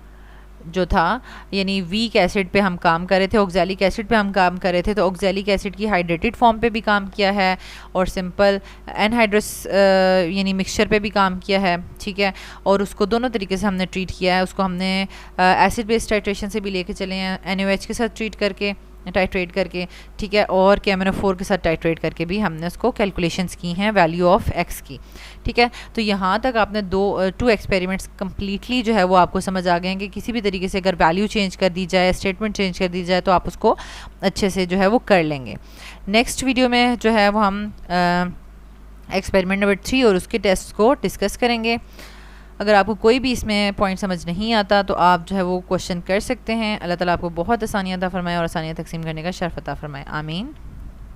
जो था, यानी वीक एसिड पे हम काम कर रहे थे, ऑक्सैलिक एसिड पे हम काम कर रहे थे, तो ऑक्सैलिक एसिड की हाइड्रेटेड फॉर्म पे भी काम किया है और सिंपल एनहाइड्रस यानी मिक्सचर पे भी काम किया है, ठीक है। और उसको दोनों तरीके से हमने ट्रीट किया है। उसको हमने एसिड बेस्ड टाइट्रेशन से भी लेके चले हैं, NaOH के साथ ट्रीट करके, टाइट्रेट करके, ठीक है, और KMnO4 के साथ टाइट्रेट करके भी हमने उसको कैलकुलेशंस की हैं वैल्यू ऑफ x की, ठीक है। तो यहाँ तक आपने 2 एक्सपेरिमेंट्स कम्प्लीटली जो है वो आपको समझ आ गए हैं कि किसी भी तरीके से अगर वैल्यू चेंज कर दी जाए, स्टेटमेंट चेंज कर दी जाए, तो आप उसको अच्छे से जो है वो कर लेंगे। नेक्स्ट वीडियो में जो है वो हम एक्सपेरिमेंट नंबर 3 और उसके टेस्ट को डिस्कस करेंगे। अगर आपको कोई भी इसमें पॉइंट समझ नहीं आता तो आप जो है वो क्वेश्चन कर सकते हैं। अल्लाह ताला आपको बहुत आसानियाँ अता फरमाए और आसानियाँ तकसीम करने का शर्फ अता फरमाए। आमीन।